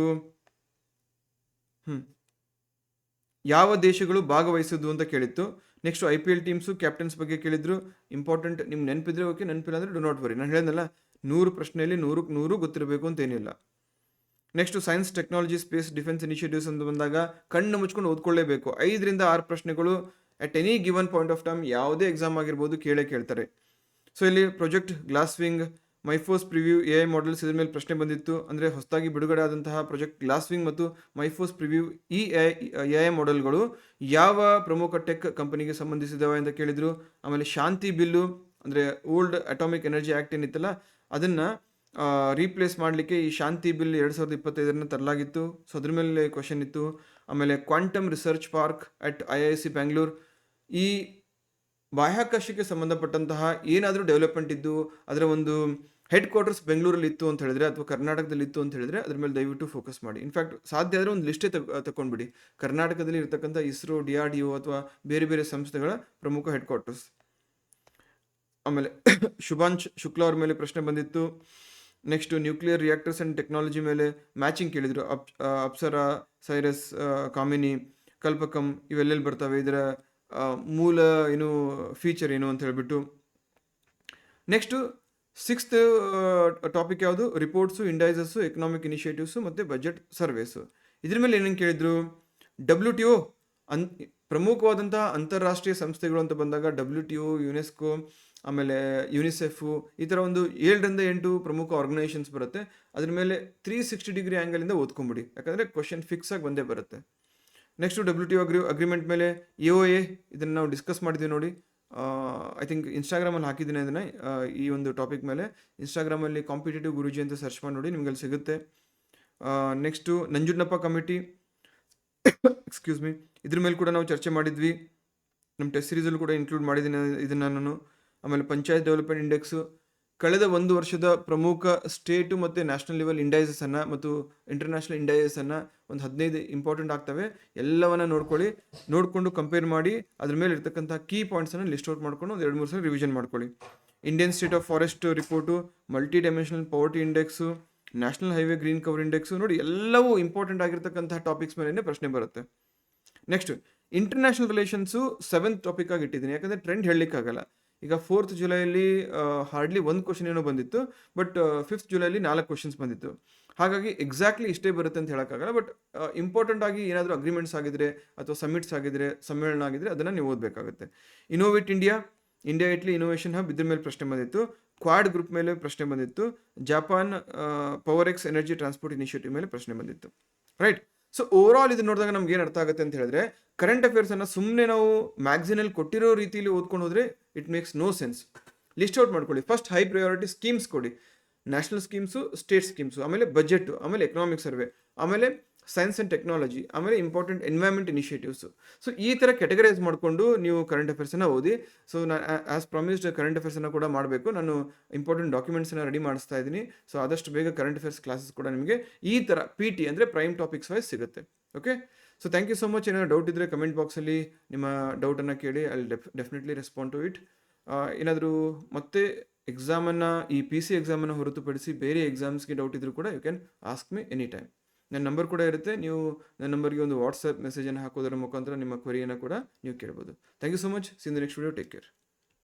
A: ಯಾವ ದೇಶಗಳು ಭಾಗವಹಿಸೋದು ಅಂತ ಕೇಳಿತ್ತು. ನೆಕ್ಸ್ಟು IPL ಟೀಮ್ಸು, ಕ್ಯಾಪ್ಟನ್ಸ್ ಬಗ್ಗೆ ಕೇಳಿದ್ರು. ಇಂಪಾರ್ಟೆಂಟ್, ನಿಮ್ಗೆ ನೆನಪಿದ್ರೆ ಓಕೆ, ನೆನಪಿಲ್ಲ ಅಂದರೆ ಡು ನಾಟ್ ವರಿ. ನಾನು ಹೇಳಿದ್ನಲ್ಲ 100 ಪ್ರಶ್ನೆಯಲ್ಲಿ 100ಕ್ಕೆ 100 ಗೊತ್ತಿರಬೇಕು ಅಂತೇನಿಲ್ಲ. Next science, technology, space, defence initiatives ಅಂತ ಬಂದಾಗ ಕಣ್ಣು ಮುಚ್ಕೊಂಡು ಓದ್ಕೊಳ್ಳೇಬೇಕು. 5ರಿಂದ 6 ಪ್ರಶ್ನೆಗಳು at any given point of time ಯಾವುದೇ ಎಕ್ಸಾಮ್ ಆಗಿರ್ಬೋದು ಕೇಳ್ತಾರೆ. ಸೊ ಇಲ್ಲಿ project glass wing, mythos preview, AI models ಇದ್ರ ಮೇಲೆ ಪ್ರಶ್ನೆ ಬಂದಿತ್ತು. ಅಂದರೆ ಹೊಸದಾಗಿ ಬಿಡುಗಡೆ ಆದಂತಹ ಪ್ರಾಜೆಕ್ಟ್ ಗ್ಲಾಸ್ ವಿಂಗ್ ಮತ್ತು ಮೈಫೋಸ್ ಪ್ರಿವ್ಯೂ ಈ AI ಮಾಡೆಲ್ಗಳು ಯಾವ ಪ್ರಮುಖ ಟೆಕ್ ಕಂಪನಿಗೆ ಸಂಬಂಧಿಸಿದವೆ ಅಂತ ಕೇಳಿದರು. ಆಮೇಲೆ ಶಾಂತಿ ಬಿಲ್ಲು ಅಂದರೆ ಓಲ್ಡ್ ಅಟಾಮಿಕ್ ಎನರ್ಜಿ ಆ್ಯಕ್ಟ್ ಏನಿತ್ತಲ್ಲ ಅದನ್ನು ರೀಪ್ಲೇಸ್ ಮಾಡಲಿಕ್ಕೆ ಈ ಶಾಂತಿ ಬಿಲ್ 2025 ತರಲಾಗಿತ್ತು. ಸೊ ಅದ್ರ ಮೇಲೆ ಕ್ವಶನ್ ಇತ್ತು. ಆಮೇಲೆ quantum research park at IISc Bangalore, ಈ ಬಾಹ್ಯಾಕಾಶಕ್ಕೆ ಸಂಬಂಧಪಟ್ಟಂತಹ ಏನಾದರೂ ಡೆವಲಪ್ಮೆಂಟ್ ಇದ್ದು ಅದರ ಒಂದು ಹೆಡ್ ಕ್ವಾರ್ಟರ್ಸ್ ಬೆಂಗಳೂರಲ್ಲಿ ಇತ್ತು ಅಂತ ಹೇಳಿದ್ರೆ ಅಥವಾ ಕರ್ನಾಟಕದಲ್ಲಿ ಇತ್ತು ಅಂತ ಹೇಳಿದ್ರೆ ಅದ್ರ ಮೇಲೆ ದಯವಿಟ್ಟು ಫೋಕಸ್ ಮಾಡಿ. ಇನ್ಫ್ಯಾಕ್ಟ್ ಸಾಧ್ಯ ಆದರೆ ಒಂದು ಲಿಸ್ಟೇ ತಗೊಂಡ್ಬಿಡಿ, ಕರ್ನಾಟಕದಲ್ಲಿ ಇರತಕ್ಕಂಥ ISRO, DRDO ಅಥವಾ ಬೇರೆ ಬೇರೆ ಸಂಸ್ಥೆಗಳ ಪ್ರಮುಖ ಹೆಡ್ ಕ್ವಾರ್ಟರ್ಸ್. ಆಮೇಲೆ ಶುಭಾಂಶ್ ಶುಕ್ಲಾ ಅವ್ರ ಮೇಲೆ ಪ್ರಶ್ನೆ ಬಂದಿತ್ತು. Next nuclear reactors and technology ಮೇಲೆ ಮ್ಯಾಚಿಂಗ್ ಕೇಳಿದರು. ಅಪ್ಸರಾ, ಸೈರಸ್, ಕಾಮಿನಿ, ಕಲ್ಪಕಂ ಇವೆಲ್ಲೆಲ್ಲಿ ಬರ್ತವೆ, ಇದರ ಮೂಲ ಫೀಚರ್ ಏನು ಅಂತ ಹೇಳ್ಬಿಟ್ಟು. ನೆಕ್ಸ್ಟು 6th ಟಾಪಿಕ್ ಯಾವುದು, ರಿಪೋರ್ಟ್ಸು, ಇಂಡೈಸಸ್ಸು, ಎಕನಾಮಿಕ್ ಇನಿಷಿಯೇಟಿವ್ಸು ಮತ್ತು ಬಜೆಟ್ ಸರ್ವೇಸು. ಇದ್ರ ಮೇಲೆ ಏನೇನು ಕೇಳಿದ್ರು, WTO ಪ್ರಮುಖವಾದಂಥ ಅಂತಾರಾಷ್ಟ್ರೀಯ ಸಂಸ್ಥೆಗಳು ಅಂತ ಬಂದಾಗ WTO, ಯುನೆಸ್ಕೋ, ಆಮೇಲೆ ಯುನಿಸೆಫು, ಈ ಥರ ಒಂದು 7ರಿಂದ 8 ಪ್ರಮುಖ ಆರ್ಗನೈಸೇಷನ್ಸ್ ಬರುತ್ತೆ. ಅದ್ರ ಮೇಲೆ 360 ಡಿಗ್ರಿ ಆ್ಯಂಗಲಿಂದ ಓದ್ಕೊಂಬಿಡಿ, ಯಾಕಂದರೆ ಕ್ವಶನ್ ಫಿಕ್ಸ್ ಆಗಿ ಬಂದೇ ಬರುತ್ತೆ. ನೆಕ್ಸ್ಟು WTO ಅಗ್ರಿಮೆಂಟ್ ಮೇಲೆ AOA, ಇದನ್ನು ನಾವು ಡಿಸ್ಕಸ್ ಮಾಡಿದ್ವಿ ನೋಡಿ. ಐ ಥಿಂಕ್ ಇನ್ಸ್ಟಾಗ್ರಾಮಲ್ಲಿ ಹಾಕಿದ್ದೀನಿ ಅದನ್ನು, ಈ ಒಂದು ಟಾಪಿಕ್ ಮೇಲೆ. ಇನ್ಸ್ಟಾಗ್ರಾಮಲ್ಲಿ ಕಾಂಪಿಟೇಟಿವ್ ಗುರೂಜಿ ಅಂತ ಸರ್ಚ್ ಮಾಡಿ ನೋಡಿ, ನಿಮ್ಗೆ ಅಲ್ಲಿ ಸಿಗುತ್ತೆ. Next Nanjundappa committee, excuse me, ಇದ್ರ ಮೇಲೆ ಕೂಡ ನಾವು ಚರ್ಚೆ ಮಾಡಿದ್ವಿ. ನಮ್ಮ ಟೆಸ್ಟ್ ಸೀರೀಸಲ್ಲಿ ಕೂಡ ಇನ್ಕ್ಲೂಡ್ ಮಾಡಿದ್ದೀನಿ ಇದನ್ನು ನಾನು. ಆಮೇಲೆ ಪಂಚಾಯತ್ ಡೆವಲಪ್ಮೆಂಟ್ ಇಂಡೆಕ್ಸು, ಕಳೆದ ಒಂದು ವರ್ಷದ ಪ್ರಮುಖ ಸ್ಟೇಟು ಮತ್ತು ನ್ಯಾಷನಲ್ ಲೆವೆಲ್ ಇಂಡೈಸಸನ್ನು ಮತ್ತು ಇಂಟರ್ನ್ಯಾಷನಲ್ ಇಂಡೈಸಸನ್ನು ಒಂದು 15 ಇಂಪಾರ್ಟೆಂಟ್ ಆಗ್ತವೆ, ಎಲ್ಲವನ್ನ ನೋಡಿಕೊಂಡು ಕಂಪೇರ್ ಮಾಡಿ ಅದ್ರ ಮೇಲೆ ಇರ್ತಕ್ಕಂಥ ಕೀ ಪಾಯಿಂಟ್ಸನ್ನು ಲಿಸ್ಟ್ ಔಟ್ ಮಾಡ್ಕೊಂಡು ಒಂದು 2-3 ಸಲ ರಿವಿಷನ್ ಮಾಡ್ಕೊಳ್ಳಿ. Indian state of forest report, multi dimensional ಪವರ್ಟಿ index, national highway green cover index, ನೋಡಿ ಎಲ್ಲವೂ ಇಂಪಾರ್ಟೆಂಟ್ ಆಗಿರ್ತಕ್ಕಂಥ ಟಾಪಿಕ್ಸ್ ಮೇಲೆ ಪ್ರಶ್ನೆ ಬರುತ್ತೆ. Next international relations 7th topic ಆಗಿ ಇಟ್ಟಿದ್ದೀನಿ, ಯಾಕಂದರೆ ಟ್ರೆಂಡ್ ಹೇಳಲಿಕ್ಕಾಗಲ್ಲ. ಈಗ 4th ಜುಲೈಲಿ ಹಾರ್ಡ್ಲಿ 1 ಕ್ವಶನ್ ಏನೋ ಬಂದಿತ್ತು, ಬಟ್ 5th ಜುಲೈಲಿ 4 ಕ್ವಶನ್ಸ್ ಬಂದಿತ್ತು. ಹಾಗಾಗಿ ಎಕ್ಸಾಕ್ಟ್ಲಿ ಇಷ್ಟೇ ಬರುತ್ತೆ ಅಂತ ಹೇಳೋಕ್ಕಾಗಲ್ಲ, ಬಟ್ ಇಂಪಾರ್ಟೆಂಟ್ ಆಗಿ ಏನಾದರೂ ಅಗ್ರಿಮೆಂಟ್ಸ್ ಆಗಿದ್ರೆ ಅಥವಾ ಸಮ್ಮಿಟ್ಸ್ ಆಗಿದ್ರೆ, ಸಮ್ಮೇಳನ ಆಗಿದ್ರೆ ಅದನ್ನು ನೀವು ಓದಬೇಕಾಗುತ್ತೆ. ಇನೋವೇಟ್ ಇಂಡಿಯಾ ಇಟ್ಲಿ ಇನೋವೇಷನ್ ಹಬ್, ಇದ್ರ ಮೇಲೆ ಪ್ರಶ್ನೆ ಬಂದಿತ್ತು. ಕ್ವಾಡ್ ಗ್ರೂಪ್ ಮೇಲೆ ಪ್ರಶ್ನೆ ಬಂದಿತ್ತು. Japan power X energy transport initiative ಮೇಲೆ ಪ್ರಶ್ನೆ ಬಂದಿತ್ತು. ರೈಟ್. ಸೊ ಓವರ್ ಆಲ್ ಇದು ನೋಡಿದಾಗ ನಮ್ಗೆ ಏನು ಅರ್ಥ ಆಗುತ್ತೆ ಅಂತ ಹೇಳಿದ್ರೆ, ಕರೆಂಟ್ ಅಫೇರ್ಸನ್ನು ಸುಮ್ಮನೆ ನಾವು ಮ್ಯಾಗ್ಝಿನಲ್ಲಿ ಕೊಟ್ಟಿರೋ ರೀತಿಯಲ್ಲಿ ಓದ್ಕೊಂಡು ಹೋದರೆ it makes no sense. List out ಮಾಡ್ಕೊಳ್ಳಿ. ಫಸ್ಟ್ ಹೈ ಪ್ರಯಾರಿಟಿ ಸ್ಕೀಮ್ಸ್ ಕೊಡಿ, ನ್ಯಾಷನಲ್ ಸ್ಕೀಮ್ಸು, ಸ್ಟೇಟ್ ಸ್ಕೀಮ್ಸು, ಆಮೇಲೆ ಬಜೆಟು, ಆಮೇಲೆ ಎಕನಾಮಿಕ್ ಸರ್ವೆ, ಆಮೇಲೆ ಸೈನ್ಸ್ ಆ್ಯಂಡ್ ಟೆಕ್ನಾಲಜಿ, ಆಮೇಲೆ ಇಂಪಾರ್ಟೆಂಟ್ ಎನ್ವೈರ್ಮೆಂಟ್ ಇನಿಷಿಯೇಟಿವ್ಸು. ಸೊ ಈ ಥರ ಕ್ಯಾಟಗರೈಸ್ ಮಾಡಿಕೊಂಡು ನೀವು ಕರೆಂಟ್ ಅಫೇರ್ಸನ್ನು ಓದಿ. ಸೊ ನಾನು ಆ್ಯಸ್ ಪ್ರಾಮಿಸ್ಡ್ ಕರೆಂಟ್ ಅಫೇರ್ಸನ್ನು ಕೂಡ ಮಾಡಬೇಕು. ನಾನು ಇಂಪಾರ್ಟೆಂಟ್ ಡಾಕ್ಯುಮೆಂಟ್ಸನ್ನು ರೆಡಿ ಮಾಡಿಸ್ತಾ ಇದ್ದೀನಿ. ಸೊ ಆದಷ್ಟು ಬೇಗ ಕರೆಂಟ್ ಅಫೇರ್ಸ್ ಕ್ಲಾಸಸ್ ಕೂಡ ನಿಮಗೆ ಈ ಥರ PT ಅಂದರೆ ಪ್ರೈಮ್ ಟಾಪಿಕ್ಸ್ ವೈಸ್ ಸಿಗುತ್ತೆ. Okay, so thank you so much. ಏನಾದ್ರು ಡೌಟ್ ಇದ್ದರೆ ಕಮೆಂಟ್ ಬಾಕ್ಸಲ್ಲಿ ನಿಮ್ಮ ಡೌಟನ್ನು ಕೇಳಿ, I definitely respond to it. ಏನಾದರೂ ಮತ್ತೆ ಎಕ್ಸಾಮನ್ನು, ಈ PC ಎಕ್ಸಾಮನ್ನು ಹೊರತುಪಡಿಸಿ ಬೇರೆ ಎಕ್ಸಾಮ್ಸ್ಗೆ ಡೌಟ್ ಇದ್ದರೂ ಕೂಡ you can ask me any time. ನನ್ನ ನಂಬರ್ ಕೂಡ ಇರುತ್ತೆ, ನೀವು ನನ್ನ ನಂಬರ್ಗೆ ಒಂದು ವಾಟ್ಸಪ್ ಮೆಸೇಜನ್ನು ಹಾಕೋದರ ಮುಖಾಂತರ ನಿಮ್ಮ ಕ್ವೆರಿಯನ್ನು ಕೂಡ ನೀವು ಕೇಳ್ಬೋದು. Thank you so much. See in the next video. Take care.